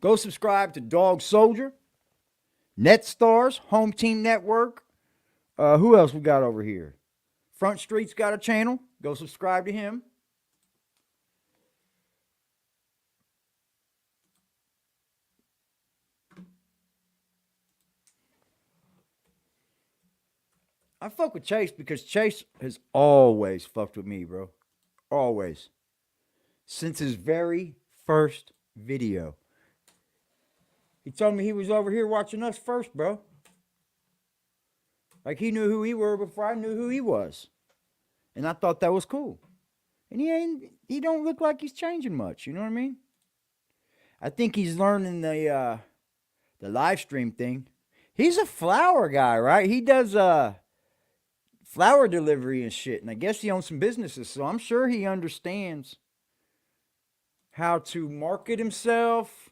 Go subscribe to Dog Soldier, NetStars, Home Team Network. Who else we got over here? Front Street's got a channel. Go subscribe to him. I fuck with Chase because Chase has always fucked with me, bro. Always. Since his very first video. He told me he was over here watching us first, bro. Like he knew who we were before I knew who he was. And I thought that was cool. And he don't look like he's changing much, you know what I mean? I think he's learning the live stream thing. He's a flower guy, right? He does flower delivery and shit. And I guess he owns some businesses, so I'm sure he understands how to market himself,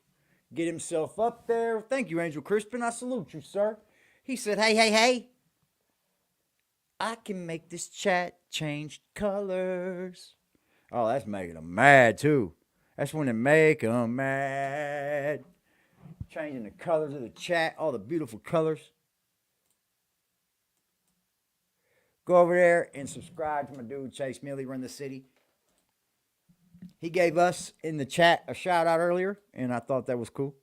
get himself up there. Thank you, Angel Crispin. I salute you, sir. He said, hey, I can make this chat change colors. Oh, that's making them mad, too. That's when it make them mad. Changing the colors of the chat, all the beautiful colors. Go over there and subscribe to my dude, Chase Millie, Run the City. He gave us in the chat a shout out earlier, and I thought that was cool.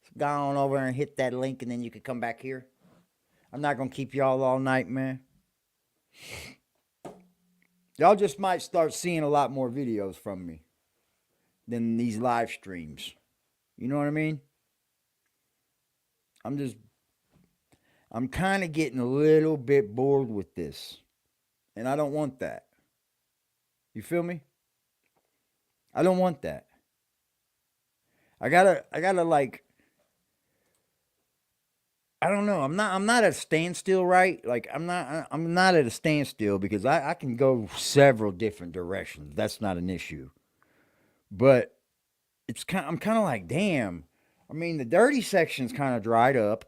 So go on over and hit that link, and then you can come back here. I'm not going to keep y'all all night, man. Y'all just might start seeing a lot more videos from me than these live streams. You know what I mean? I'm kind of getting a little bit bored with this. And I don't want that. You feel me? I don't want that. I gotta like, I don't know. I'm not at a standstill, right? Like I'm not at a standstill because I can go several different directions. That's not an issue. But I'm kind of like, damn. I mean, the dirty section's kind of dried up.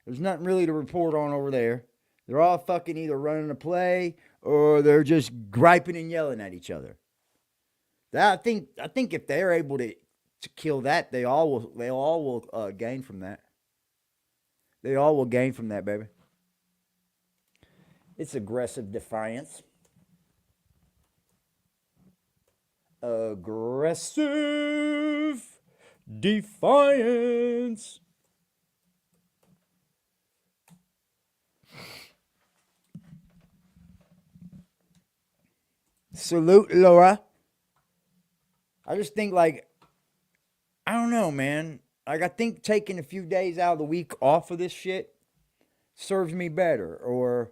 There's nothing really to report on over there. They're all fucking either running a play or they're just griping and yelling at each other. I think if they're able to kill that, they all will gain from that. They all will gain from that, baby. It's aggressive defiance. Aggressive defiance. Salute, Laura. I just think, like, I don't know, man. Like, I think taking a few days out of the week off of this shit serves me better. Or,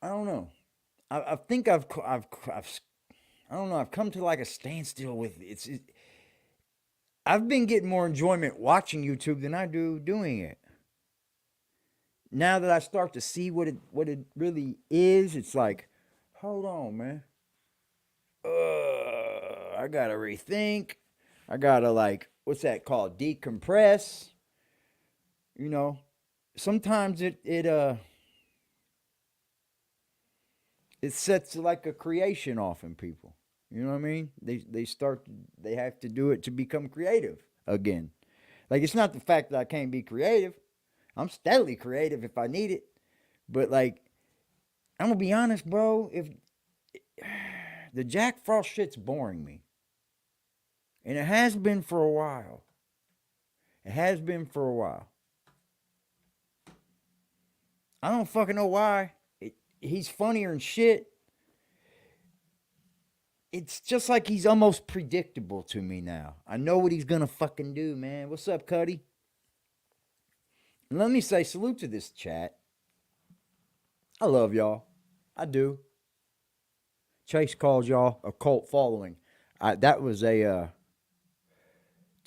I don't know. I think I've I don't know. I've come to like a standstill with it. I've been getting more enjoyment watching YouTube than I do doing it. Now that I start to see what it really is, it's like, hold on, man. I gotta rethink. I gotta, like, what's that called? Decompress. You know, sometimes it sets like a creation off in people. You know what I mean? They have to do it to become creative again. Like, it's not the fact that I can't be creative. I'm steadily creative if I need it. But, like, I'm going to be honest, bro. If the Jack Frost shit's boring me. And it has been for a while. It has been for a while. I don't fucking know why. He's funnier and shit. It's just like he's almost predictable to me now. I know what he's going to fucking do, man. What's up, Cuddy? And let me say salute to this chat. I love y'all. I do. Chase calls y'all a cult following. That was a,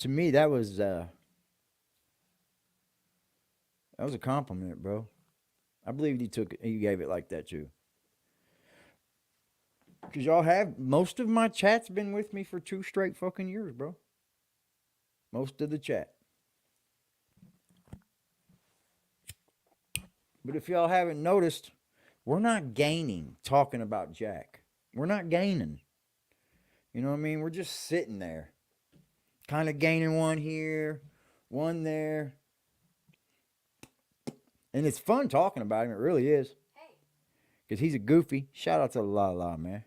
to me, that was a compliment, bro. I believe he gave it like that too. Because y'all have, most of my chat's been with me for 2 straight fucking years, bro. Most of the chat. But if y'all haven't noticed, we're not gaining talking about Jack. We're not gaining. You know what I mean? We're just sitting there. Kind of gaining one here, one there. And it's fun talking about him. It really is. Because he's a goofy. Shout out to La La, man.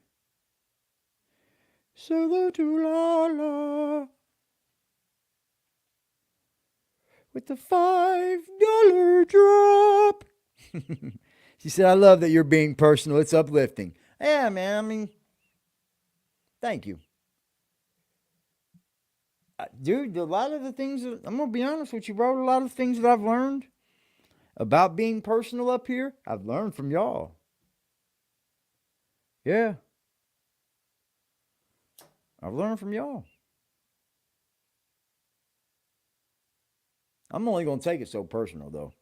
Salute to La La. With the $5 drop. She said, I love that you're being personal. It's uplifting. Yeah, man. I mean, thank you. Dude, a lot of the things, I'm going to be honest with you, bro. A lot of things that I've learned about being personal up here, I've learned from y'all. Yeah. I've learned from y'all. I'm only going to take it so personal, though.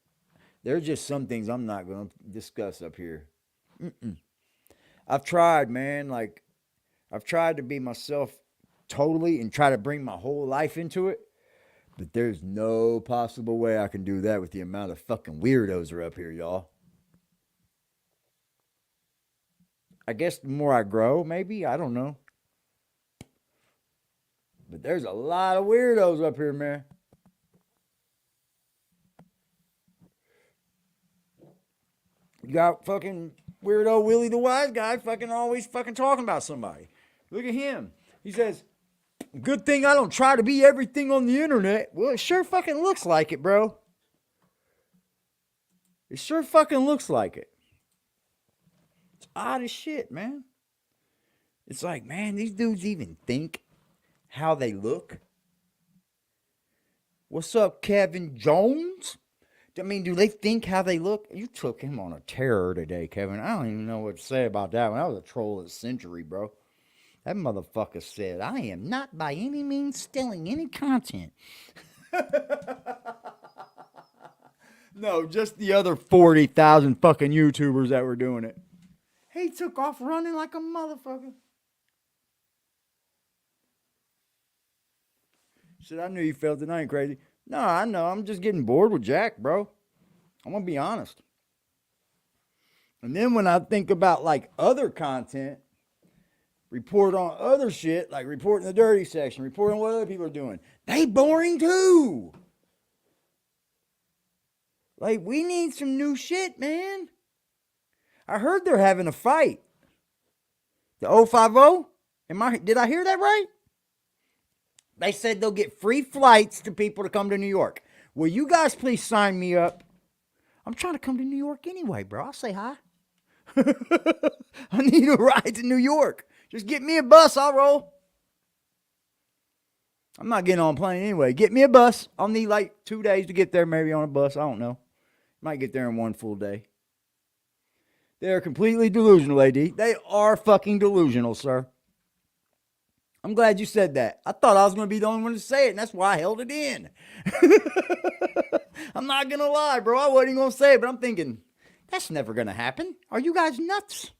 There's just some things I'm not going to discuss up here. I've tried, man. Like, I've tried to be myself totally and try to bring my whole life into it. But there's no possible way I can do that with the amount of fucking weirdos are up here, y'all. I guess the more I grow, maybe. I don't know. But there's a lot of weirdos up here, man. You got fucking weirdo Willie the Wise Guy fucking always fucking talking about somebody. Look at him. He says, good thing I don't try to be everything on the internet. Well, it sure fucking looks like it, bro. It sure fucking looks like it. It's odd as shit, man. It's like, man, these dudes even think how they look? What's up, Kevin Jones? I mean, do they think how they look? You took him on a terror today, Kevin. I don't even know what to say about that one. That was a troll of the century, bro. That motherfucker said, I am not by any means stealing any content. No, just the other 40,000 fucking YouTubers that were doing it. He took off running like a motherfucker. Said, I knew you felt it. I ain't crazy. No, I know. I'm just getting bored with Jack, bro. I'm going to be honest. And then when I think about like other content, report on other shit, like reporting the dirty section, reporting what other people are doing, they boring too. Like, we need some new shit, man. I heard they're having a fight. The 050? Did I hear that right? They said they'll get free flights to people to come to New York. Will you guys please sign me up? I'm trying to come to New York anyway, bro. I'll say hi. I need a ride to New York. Just get me a bus. I'll roll. I'm not getting on a plane anyway. Get me a bus. I'll need like 2 days to get there, maybe on a bus. I don't know. Might get there in one full day. They're completely delusional, AD. They are fucking delusional, sir. I'm glad you said that. I thought I was going to be the only one to say it, and that's why I held it in. I'm not going to lie, bro. I wasn't going to say it, but I'm thinking, that's never going to happen. Are you guys nuts?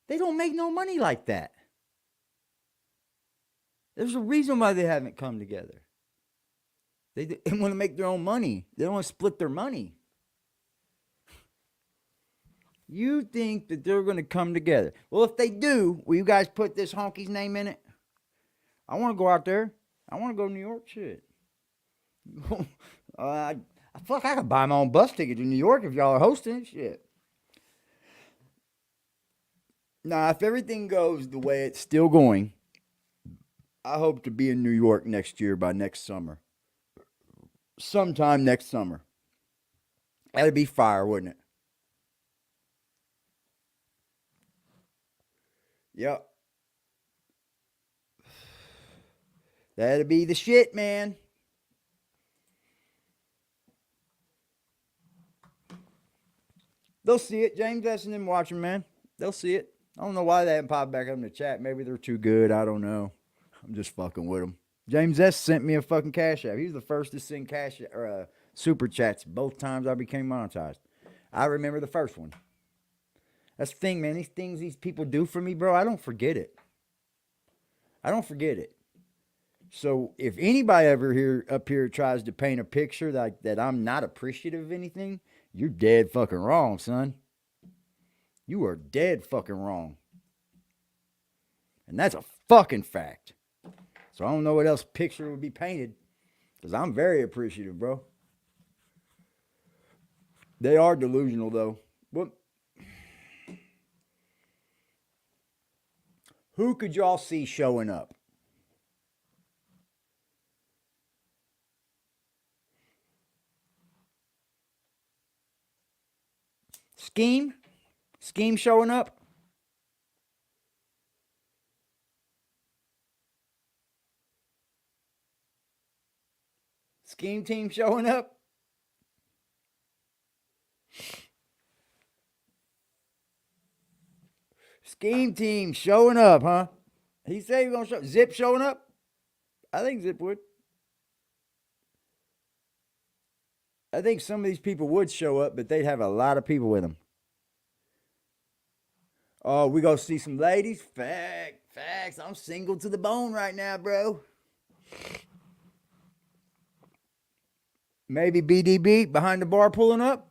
They don't make no money like that. There's a reason why they haven't come together. They want to make their own money. They don't want to split their money. You think that they're going to come together. Well, if they do, will you guys put this honky's name in it? I want to go out there. I want to go to New York. Shit. I feel like I could buy my own bus ticket to New York if y'all are hosting it. Shit. Now, if everything goes the way it's still going, I hope to be in New York next year by next summer. Sometime next summer. That'd be fire, wouldn't it? Yep. That'd be the shit, man. They'll see it. James S. and them watching, man. They'll see it. I don't know why they haven't popped back up in the chat. Maybe they're too good. I don't know. I'm just fucking with them. James S. sent me a fucking cash app. He was the first to send cash or super chats both times I became monetized. I remember the first one. That's the thing, man. These things these people do for me, bro, I don't forget it. I don't forget it. So if anybody ever up here tries to paint a picture that I'm not appreciative of anything, you're dead fucking wrong, son. You are dead fucking wrong. And that's a fucking fact. So I don't know what else picture would be painted. Because I'm very appreciative, bro. They are delusional, though. But who could y'all see showing up? Scheme? Scheme showing up? Scheme team showing up? Scheme team showing up, huh? He said he's gonna show. Zip showing up? I think Zip would. I think some of these people would show up, but they'd have a lot of people with them. Oh, we gonna see some ladies? Facts. I'm single to the bone right now, bro. Maybe BDB behind the bar pulling up.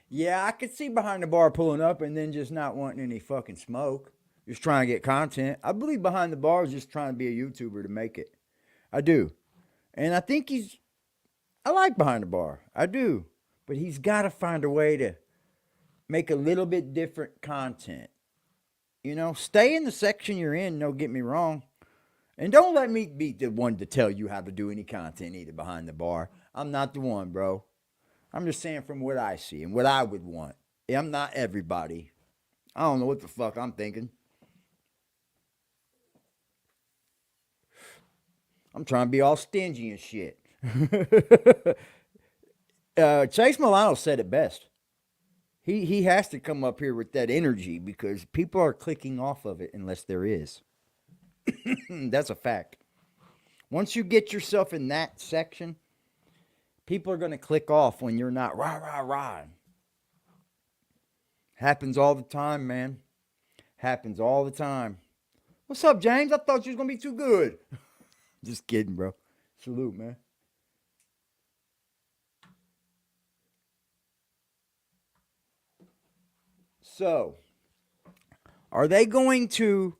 Yeah, I could see behind the bar pulling up and then just not wanting any fucking smoke. Just trying to get content. I believe behind the bar is just trying to be a YouTuber to make it. I do. And I think I like behind the bar. I do. But he's got to find a way to make a little bit different content. You know, stay in the section you're in, don't get me wrong. And don't let me be the one to tell you how to do any content either behind the bar. I'm not the one, bro. I'm just saying from what I see and what I would want. I'm not everybody. I don't know what the fuck I'm thinking. I'm trying to be all stingy and shit. Chase Milano said it best. He has to come up here with that energy because people are clicking off of it unless there is. That's a fact. Once you get yourself in that section, people are going to click off when you're not rah, rah, rah. Happens all the time, man. Happens all the time. What's up, James? I thought you was going to be too good. Just kidding, bro. Salute, man. So, are they going to...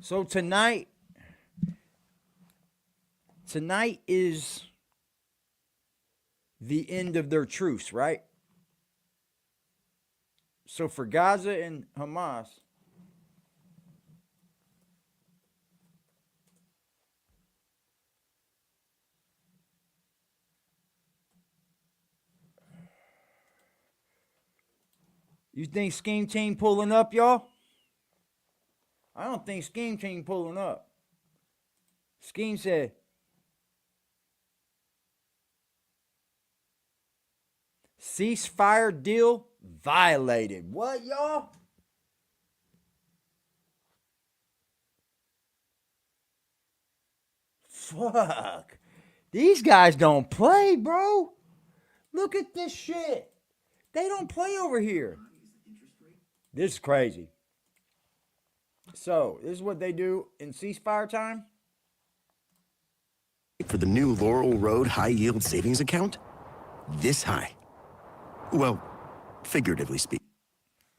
So tonight is the end of their truce, right? So for Gaza and Hamas, you think Scheme Team pulling up, y'all? I don't think Scheme Team pulling up. Scheme said, ceasefire deal violated. What, y'all? Fuck. These guys don't play, bro. Look at this shit. They don't play over here. This is crazy. So, this is what they do in ceasefire time. For the new Laurel Road high yield savings account, this high. Well, figuratively speaking.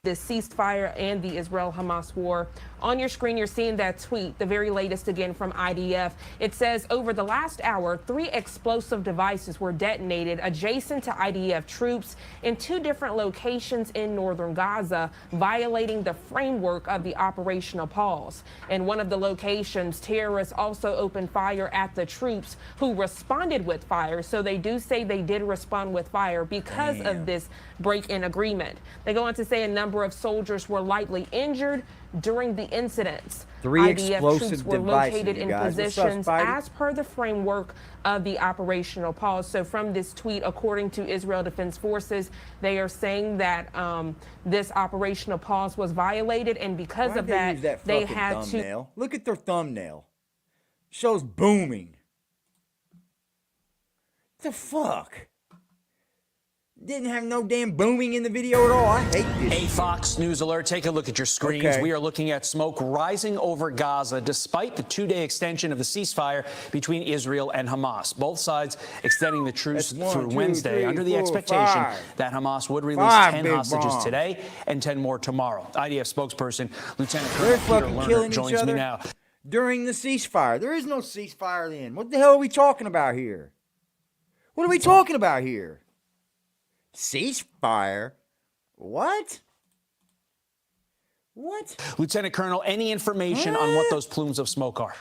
The ceasefire and the Israel-Hamas war. On your screen, you're seeing that tweet, the very latest again from IDF. It says, over the last hour, 3 explosive devices were detonated adjacent to IDF troops in 2 different locations in northern Gaza, violating the framework of the operational pause. In one of the locations, terrorists also opened fire at the troops who responded with fire. So they do say they did respond with fire because of this break-in agreement. They go on to say a number of soldiers were lightly injured during the incidents. 3 IDF troops were devices, located in positions as per the framework of the operational pause. So from this tweet, according to Israel Defense Forces, they are saying that this operational pause was violated, and because of that, they had to... Look at their thumbnail. Shows booming. The fuck? Didn't have no damn booming in the video at all. I hate this. A Fox News alert. Take a look at your screens. Okay. We are looking at smoke rising over Gaza despite the 2-day extension of the ceasefire between Israel and Hamas. Both sides extending the truce through Wednesday under the expectation that Hamas would release 10 hostages today and 10 more tomorrow. IDF spokesperson Lieutenant Colonel Peter Lerner joins me now. During the ceasefire. There is no ceasefire then. What the hell are we talking about here? What are we talking about here? Ceasefire? What? What? Lieutenant Colonel, any information on what those plumes of smoke are?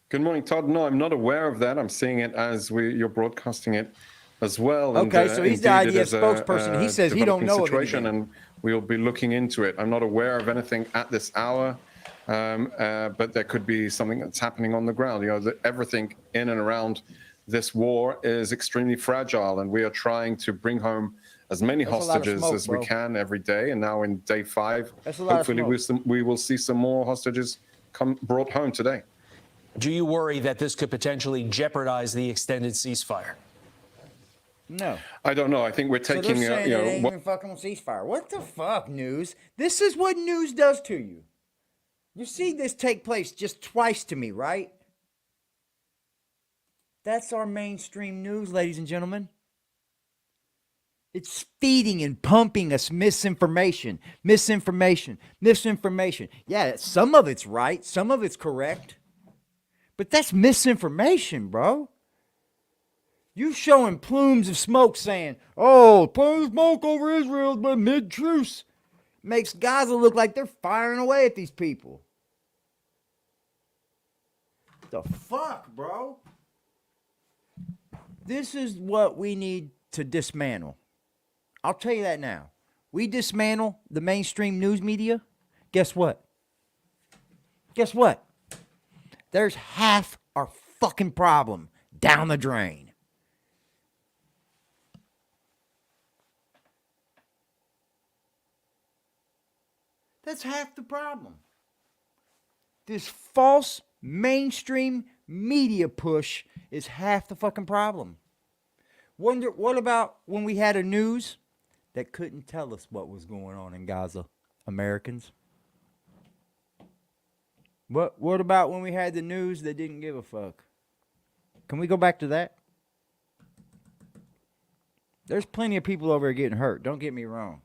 Good morning, Todd. No, I'm not aware of that. I'm seeing it as you're broadcasting it as well. Okay, so he's the IDF spokesperson. He says he don't know of anything. And we'll be looking into it. I'm not aware of anything at this hour, but there could be something that's happening on the ground. You know, everything in and around this war is extremely fragile, and we are trying to bring home as many hostages as we can every day. And now in day 5, hopefully we will see some more hostages brought home today. Do you worry that this could potentially jeopardize the extended ceasefire? No. I don't know. I think we're taking, so they're saying it ain't even fucking ceasefire. What the fuck, News? This is what News does to you. You see this take place just twice to me, right? That's our mainstream news, ladies and gentlemen. It's feeding and pumping us misinformation. Yeah, some of it's right, some of it's correct. But that's misinformation, bro. You showing plumes of smoke saying, oh, plumes of smoke over Israel, but mid-truce. Makes Gaza look like they're firing away at these people. The fuck, bro? This is what we need to dismantle. I'll tell you that now. We dismantle the mainstream news media. Guess what? Guess what? There's half our fucking problem down the drain. That's half the problem. This false mainstream media push is half the fucking problem. Wonder what about when we had a news that couldn't tell us what was going on in Gaza, Americans? What about when we had the news that didn't give a fuck? Can we go back to that? There's plenty of people over here getting hurt, don't get me wrong.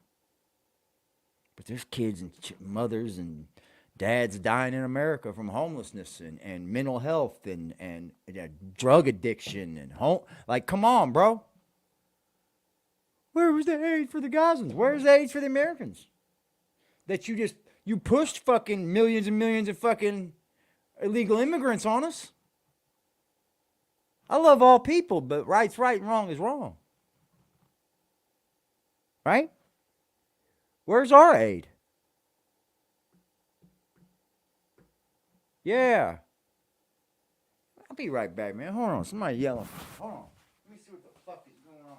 But there's kids and mothers and dads dying in America from homelessness and mental health and drug addiction and home. Like, come on, bro. Where was the aid for the Gazans? Where's the aid for the Americans? That you pushed fucking millions and millions of fucking illegal immigrants on us. I love all people, but right's right and wrong is wrong. Right? Where's our aid? Yeah. I'll be right back, man. Hold on. Somebody yelling. Hold on. Let me see what the fuck is going on.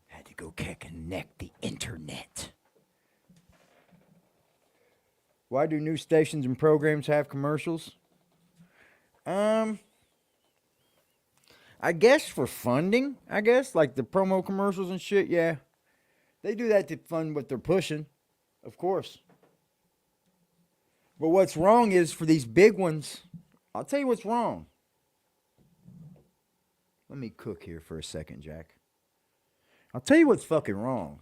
Had to go connect the internet. Why do news stations and programs have commercials? I guess for funding, like the promo commercials and shit, yeah. They do that to fund what they're pushing, of course. But what's wrong is for these big ones, I'll tell you what's wrong. Let me cook here for a second, Jack. I'll tell you what's fucking wrong.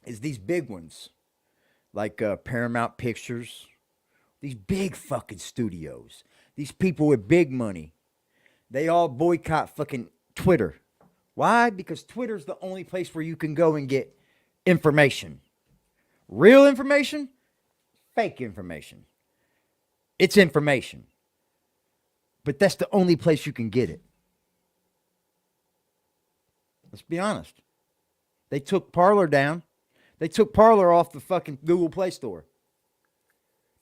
Is these big ones, like Paramount Pictures, these big fucking studios, these people with big money, they all boycott fucking Twitter. Why? Because Twitter's the only place where you can go and get information. Real information, fake information. It's information. But that's the only place you can get it. Let's be honest. They took Parler down. They took Parler off the fucking Google Play Store.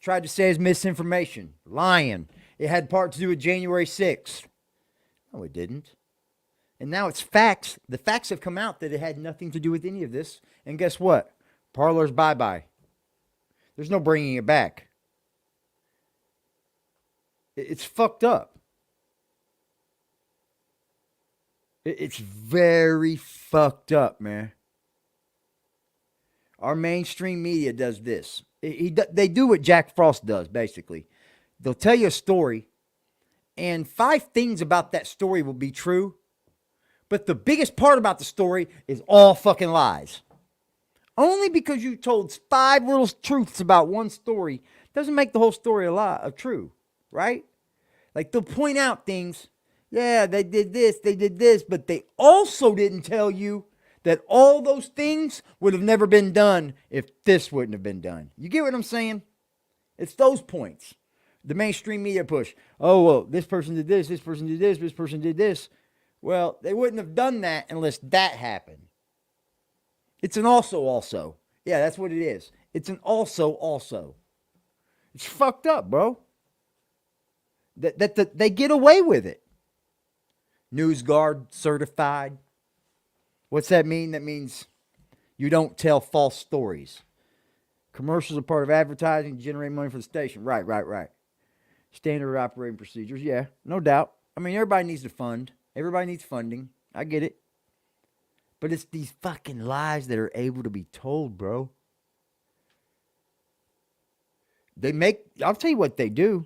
Tried to say it's misinformation. Lying. It had part to do with January 6th. No, it didn't. And now it's facts. The facts have come out that it had nothing to do with any of this. And guess what? Parler's bye-bye. There's no bringing it back. It's fucked up. It's very fucked up, man. Our mainstream media does this. They do what Jack Frost does, basically. They'll tell you a story, and 5 things about that story will be true, but the biggest part about the story is all fucking lies. Only because you told 5 little truths about one story doesn't make the whole story a lie, true, right? Like, they'll point out things. Yeah, they did this, but they also didn't tell you that all those things would have never been done if this wouldn't have been done. You get what I'm saying? It's those points. The mainstream media push. Oh, well, this person did this person did this person did this. Well, they wouldn't have done that unless that happened. It's an also. Yeah, that's what it is. It's an also. It's fucked up, bro. That they get away with it. NewsGuard certified. What's that mean? That means you don't tell false stories. Commercials are part of advertising to generate money for the station. Right. Standard operating procedures. Yeah, no doubt. I mean, everybody needs to fund. Everybody needs funding. I get it. But it's these fucking lies that are able to be told, bro. I'll tell you what they do.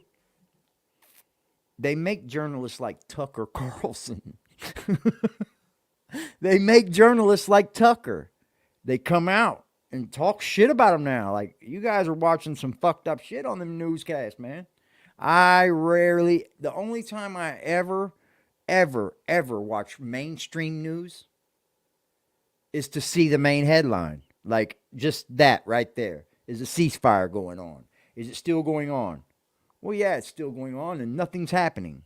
They make journalists like Tucker Carlson. They make journalists like Tucker. They come out and talk shit about him now. Like, you guys are watching some fucked up shit on them newscasts, man. The only time I ever watch mainstream news is to see the main headline. Like, just that right there. Is a ceasefire going on? Is it still going on? Well, yeah, it's still going on and nothing's happening.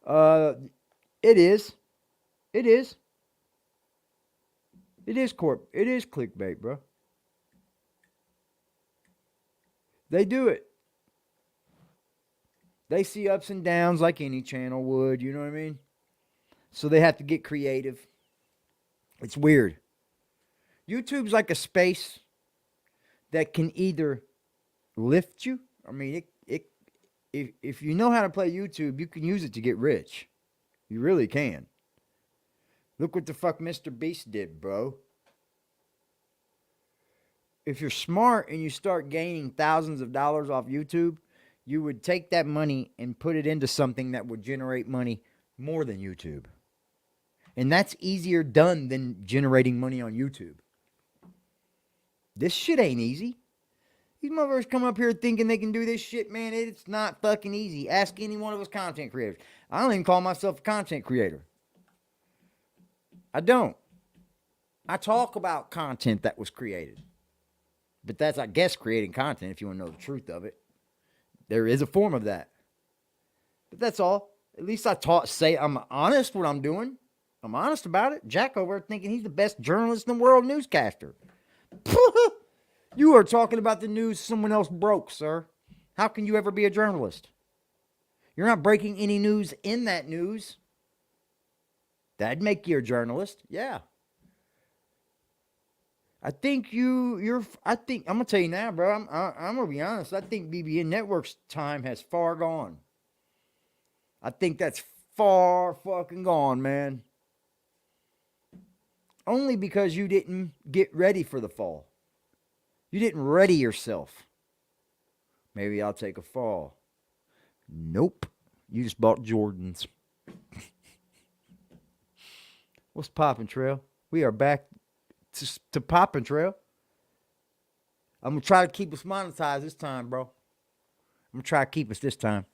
It is. It is clickbait, bro. They do it. They see ups and downs like any channel would, you know what I mean? So they have to get creative. It's weird. YouTube's like a space that can either lift you. I mean, if you know how to play YouTube, you can use it to get rich. You really can. Look what the fuck Mr. Beast did, bro. If you're smart and you start gaining thousands of dollars off YouTube, you would take that money and put it into something that would generate money more than YouTube. And that's easier done than generating money on YouTube. This shit ain't easy. These motherfuckers come up here thinking they can do this shit, man. It's not fucking easy. Ask any one of us content creators. I don't even call myself a content creator. I don't. I talk about content that was created. But that's, I guess, creating content if you want to know the truth of it. There is a form of that. But that's all. At least say I'm honest what I'm doing. I'm honest about it. Jack over there thinking he's the best journalist in the world, newscaster. You are talking about the news someone else broke, sir. How can you ever be a journalist? You're not breaking any news in that news. That'd make you a journalist. Yeah. I think I'm going to tell you now, bro. I'm going to be honest. I think BBN Network's time has far gone. I think that's far fucking gone, man. Only because you didn't get ready for the fall. You didn't ready yourself. Maybe I'll take a fall. Nope. You just bought Jordans. What's poppin', Trail? We are back to poppin', Trail. I'm going to try to keep us monetized this time, bro. I'm going to try to keep us this time.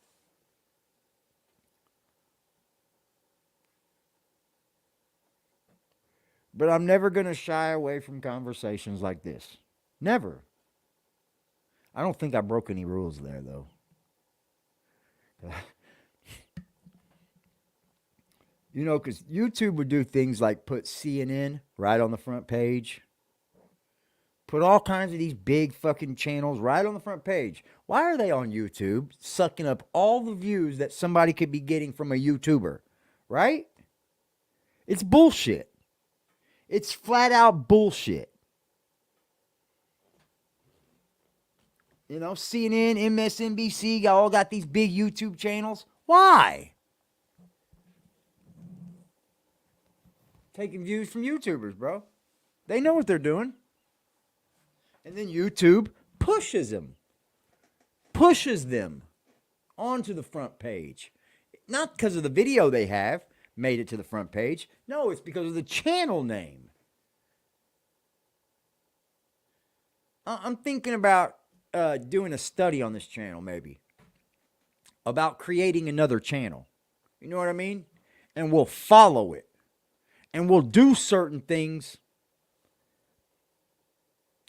But I'm never going to shy away from conversations like this. Never. I don't think I broke any rules there, though. You know, because YouTube would do things like put CNN right on the front page. Put all kinds of these big fucking channels right on the front page. Why are they on YouTube sucking up all the views that somebody could be getting from a YouTuber? Right? It's bullshit. It's flat out bullshit. You know, CNN, MSNBC, all got these big YouTube channels. Why? Taking views from YouTubers, bro. They know what they're doing. And then YouTube pushes them onto the front page. Not because of the video they have made it to the front page. No, it's because of the channel name. I'm thinking about doing a study on this channel, maybe, about creating another channel. You know what I mean? and we'll follow it. And we'll do certain things.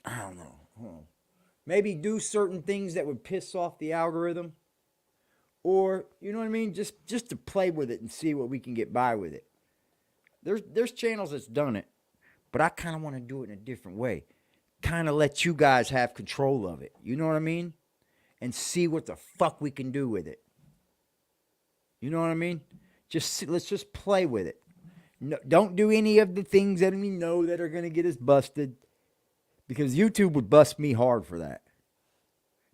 I don't know. Maybe do certain things that would piss off the algorithm. Or, you know what I mean? Just to play with it and see what we can get by with it. There's channels that's done it. But I kind of want to do it in a different way. Kind of let you guys have control of it. You know what I mean? And see what the fuck we can do with it. You know what I mean? Let's just play with it. No, don't do any of the things that we know that are going to get us busted. Because YouTube would bust me hard for that.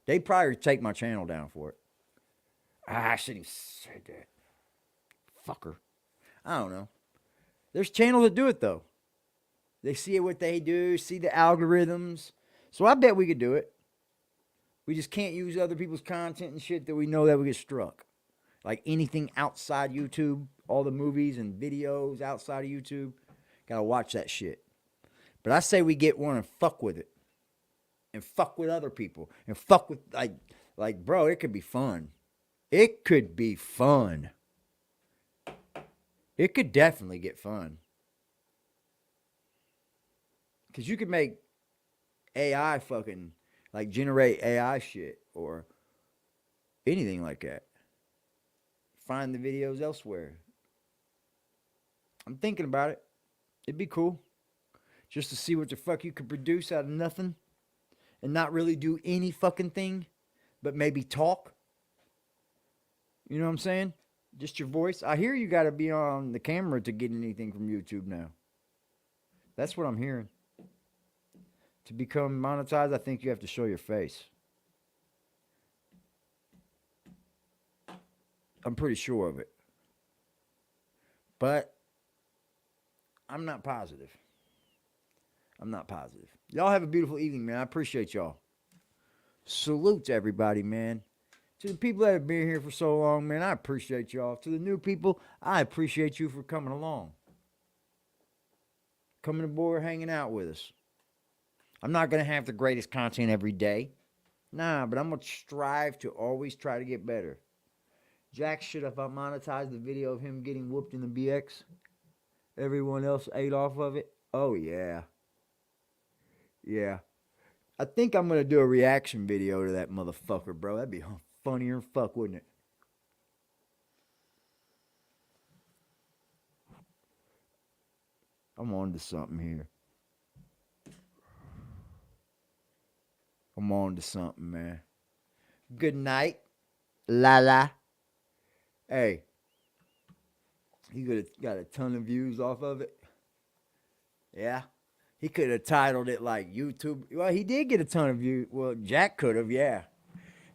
They'd probably take my channel down for it. I shouldn't have said that. Fucker. I don't know. There's channels that do it, though. They see what they do, see the algorithms. So I bet we could do it. We just can't use other people's content and shit that we know that we get struck. Like anything outside YouTube, all the movies and videos outside of YouTube, gotta watch that shit. But I say we get one and fuck with it. And fuck with other people. And fuck with, like bro, it could be fun. It could be fun. It could definitely get fun. Because you could make AI fucking, like, generate AI shit or anything like that. Find the videos elsewhere. I'm thinking about it. It'd be cool. Just to see what the fuck you could produce out of nothing. And not really do any fucking thing. But maybe talk. You know what I'm saying? Just your voice. I hear you got to be on the camera to get anything from YouTube now. That's what I'm hearing. To become monetized, I think you have to show your face. I'm pretty sure of it. But I'm not positive. I'm not positive. Y'all have a beautiful evening, man. I appreciate y'all. Salute to everybody, man. To the people that have been here for so long, man, I appreciate y'all. To the new people, I appreciate you for coming along. Coming aboard, hanging out with us. I'm not going to have the greatest content every day. Nah, but I'm going to strive to always try to get better. Jack should have monetized the video of him getting whooped in the BX. Everyone else ate off of it. Oh, yeah. Yeah. I think I'm going to do a reaction video to that motherfucker, bro. That'd be funnier than fuck, wouldn't it? I'm on to something here. I'm on to something, man. Good night, Lala. Hey, he could have got a ton of views off of it. Yeah. He could have titled it like YouTube. Well, he did get a ton of views. Well, Jack could have, yeah.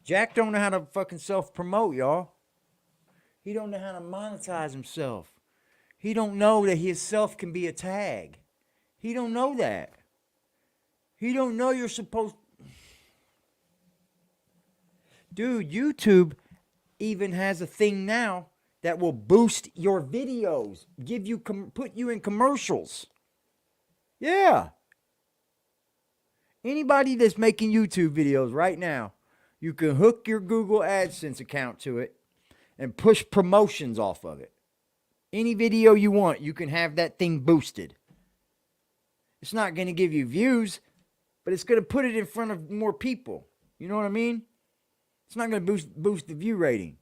Jack don't know how to fucking self-promote, y'all. He don't know how to monetize himself. He don't know that his self can be a tag. He don't know that. He don't know you're supposed... Dude, YouTube even has a thing now that will boost your videos, give you put you in commercials. Yeah. Anybody that's making YouTube videos right now, you can hook your Google AdSense account to it and push promotions off of it. Any video you want, you can have that thing boosted. It's not going to give you views, but it's going to put it in front of more people. You know what I mean? It's not going to boost the view rating.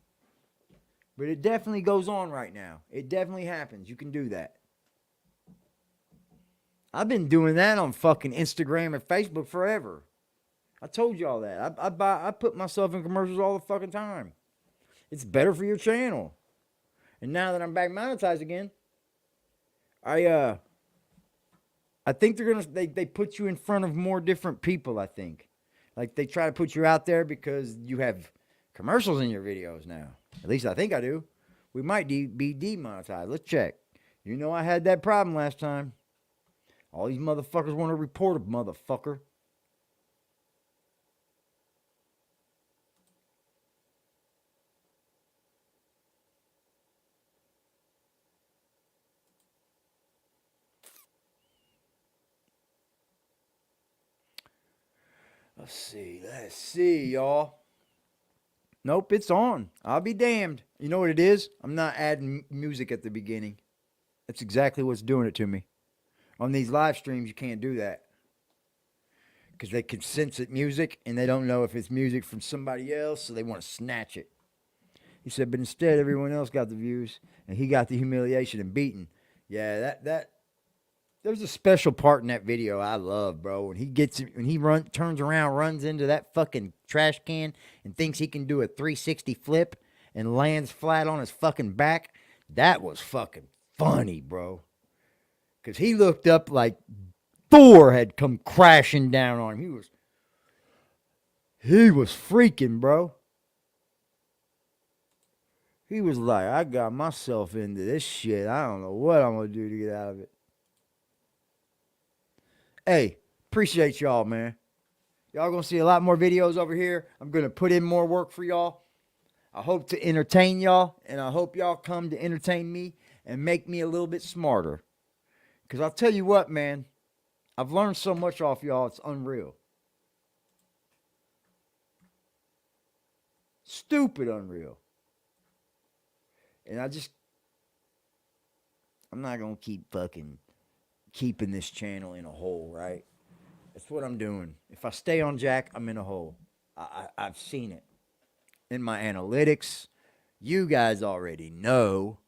But it definitely goes on right now. It definitely happens. You can do that. I've been doing that on fucking Instagram and Facebook forever. I told y'all that. I put myself in commercials all the fucking time. It's better for your channel. And now that I'm back monetized again, I think they're gonna they put you in front of more different people, I think. Like they try to put you out there because you have commercials in your videos now. At least I think I do. We might be demonetized. Let's check. You know I had that problem last time. All these motherfuckers want to report a motherfucker. Let's see, y'all. Nope, it's on. I'll be damned. You know what it is? I'm not adding music at the beginning. That's exactly what's doing it to me. On these live streams, you can't do that. Because they can sense it music, and they don't know if it's music from somebody else, so they want to snatch it. He said, but instead, everyone else got the views, and he got the humiliation and beating. Yeah, there's a special part in that video I love, bro. When he turns around, runs into that fucking trash can, and thinks he can do a 360 flip and lands flat on his fucking back. That was fucking funny, bro. Because he looked up like Thor had come crashing down on him. He was freaking, bro. He was like, I got myself into this shit. I don't know what I'm going to do to get out of it. Hey, appreciate y'all, man. Y'all going to see a lot more videos over here. I'm going to put in more work for y'all. I hope to entertain y'all, and I hope y'all come to entertain me and make me a little bit smarter. Because I'll tell you what, man. I've learned so much off y'all, it's unreal. Stupid unreal. And I'm not going to keep fucking keeping this channel in a hole, right? That's what I'm doing. If I stay on Jack, I'm in a hole. I've seen it. In my analytics, you guys already know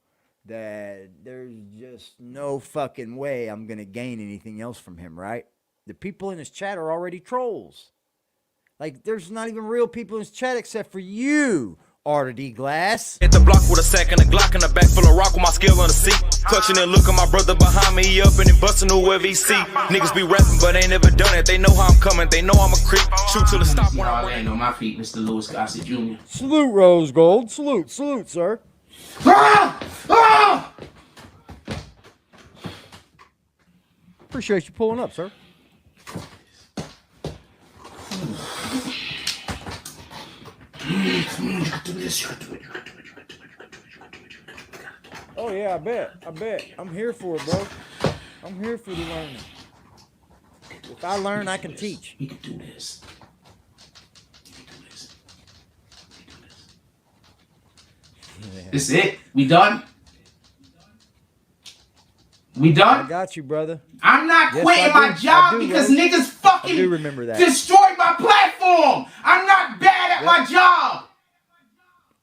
that there's just no fucking way I'm going to gain anything else from him, right? The people in his chat are already trolls. Like, there's not even real people in his chat except for you, Arthur D. Glass. Hit the block with a sack and a Glock in the back full of rock with my skill on the seat. Clutching and look at my brother behind me, he up and he busting whoever he see. Niggas be rapping, but ain't never done it. They know how I'm coming, they know I'm a creep. Shoot till the stop when I land on my feet, Mr. Lewis Gossett Jr. Salute, Rose Gold. Salute, sir. Appreciate you pulling up, sir. Oh yeah, I bet. I'm here for it, bro. I'm here for the learning. If I learn, I can teach. We can do this. This is it. We done? We done? I got you, brother. I'm not quitting my job because niggas fucking destroyed my platform. I'm not bad at my job.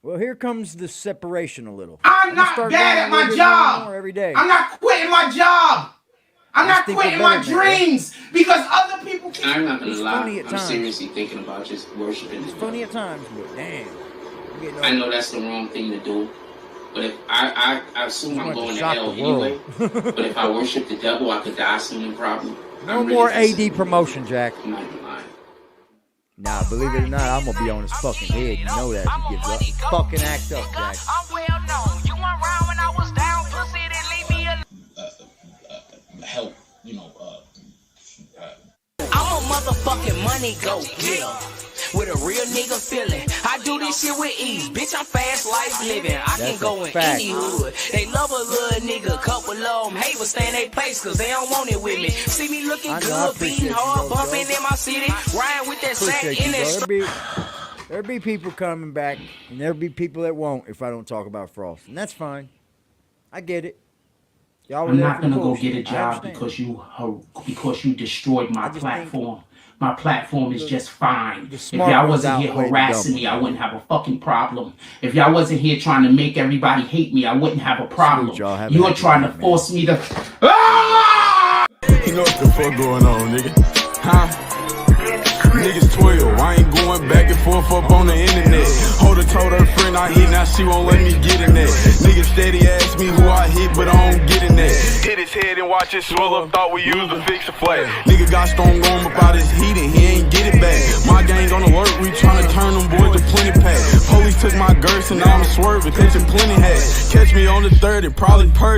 Well, here comes the separation a little. I'm not bad at my job. Every day. I'm not quitting my job. I'm not quitting my dreams because other people can. I'm not gonna lie. I'm seriously thinking about just worshiping. It's funny at times, but damn. I know that's the wrong thing to do. But if I assume I'm going to hell anyway. But if I worship the devil, I could die soon, probably. No more AD promotion, Jack. I'm not even lying. Nah, believe it or not, I'm gonna be on his fucking head. You know that if he gives up. Fucking act up, Jack. I'm well known. You weren't around when I was down, pussy, then leave me alone. Help, you know, I'm a motherfucking money go getter. With a real nigga feeling. I do this shit with ease. Bitch, I'm fast life living. I can go in any hood. They love a little nigga. Couple of them hate but stay in their place cause they don't want it with me. See me looking good, beating hard, bumping in my city. Riding with that sack in that street. There'll be people coming back, and there'll be people that won't if I don't talk about Frost. And that's fine. I get it. I'm not gonna go get a job because you destroyed my platform. My platform is just fine. If y'all wasn't here harassing me, I wouldn't have a fucking problem. If y'all wasn't here trying to make everybody hate me, I wouldn't have a problem. You're trying to force me to. Ah! You know what the fuck going on, nigga? Huh? Niggas 12, I ain't going back and forth up on the internet. Holder told her friend I hit, now she won't let me get in that. Niggas steady ask me who I hit, but I don't get in that. Hit his head and watch it swell up, thought we used to fix a flag. Nigga got strong arm about his heat and he ain't get it back. My gang on alert, we tryna turn them boys to plenty pack. Police took my girth and now I'm swerving, catching plenty hats. Catch me on the 30, probably purse.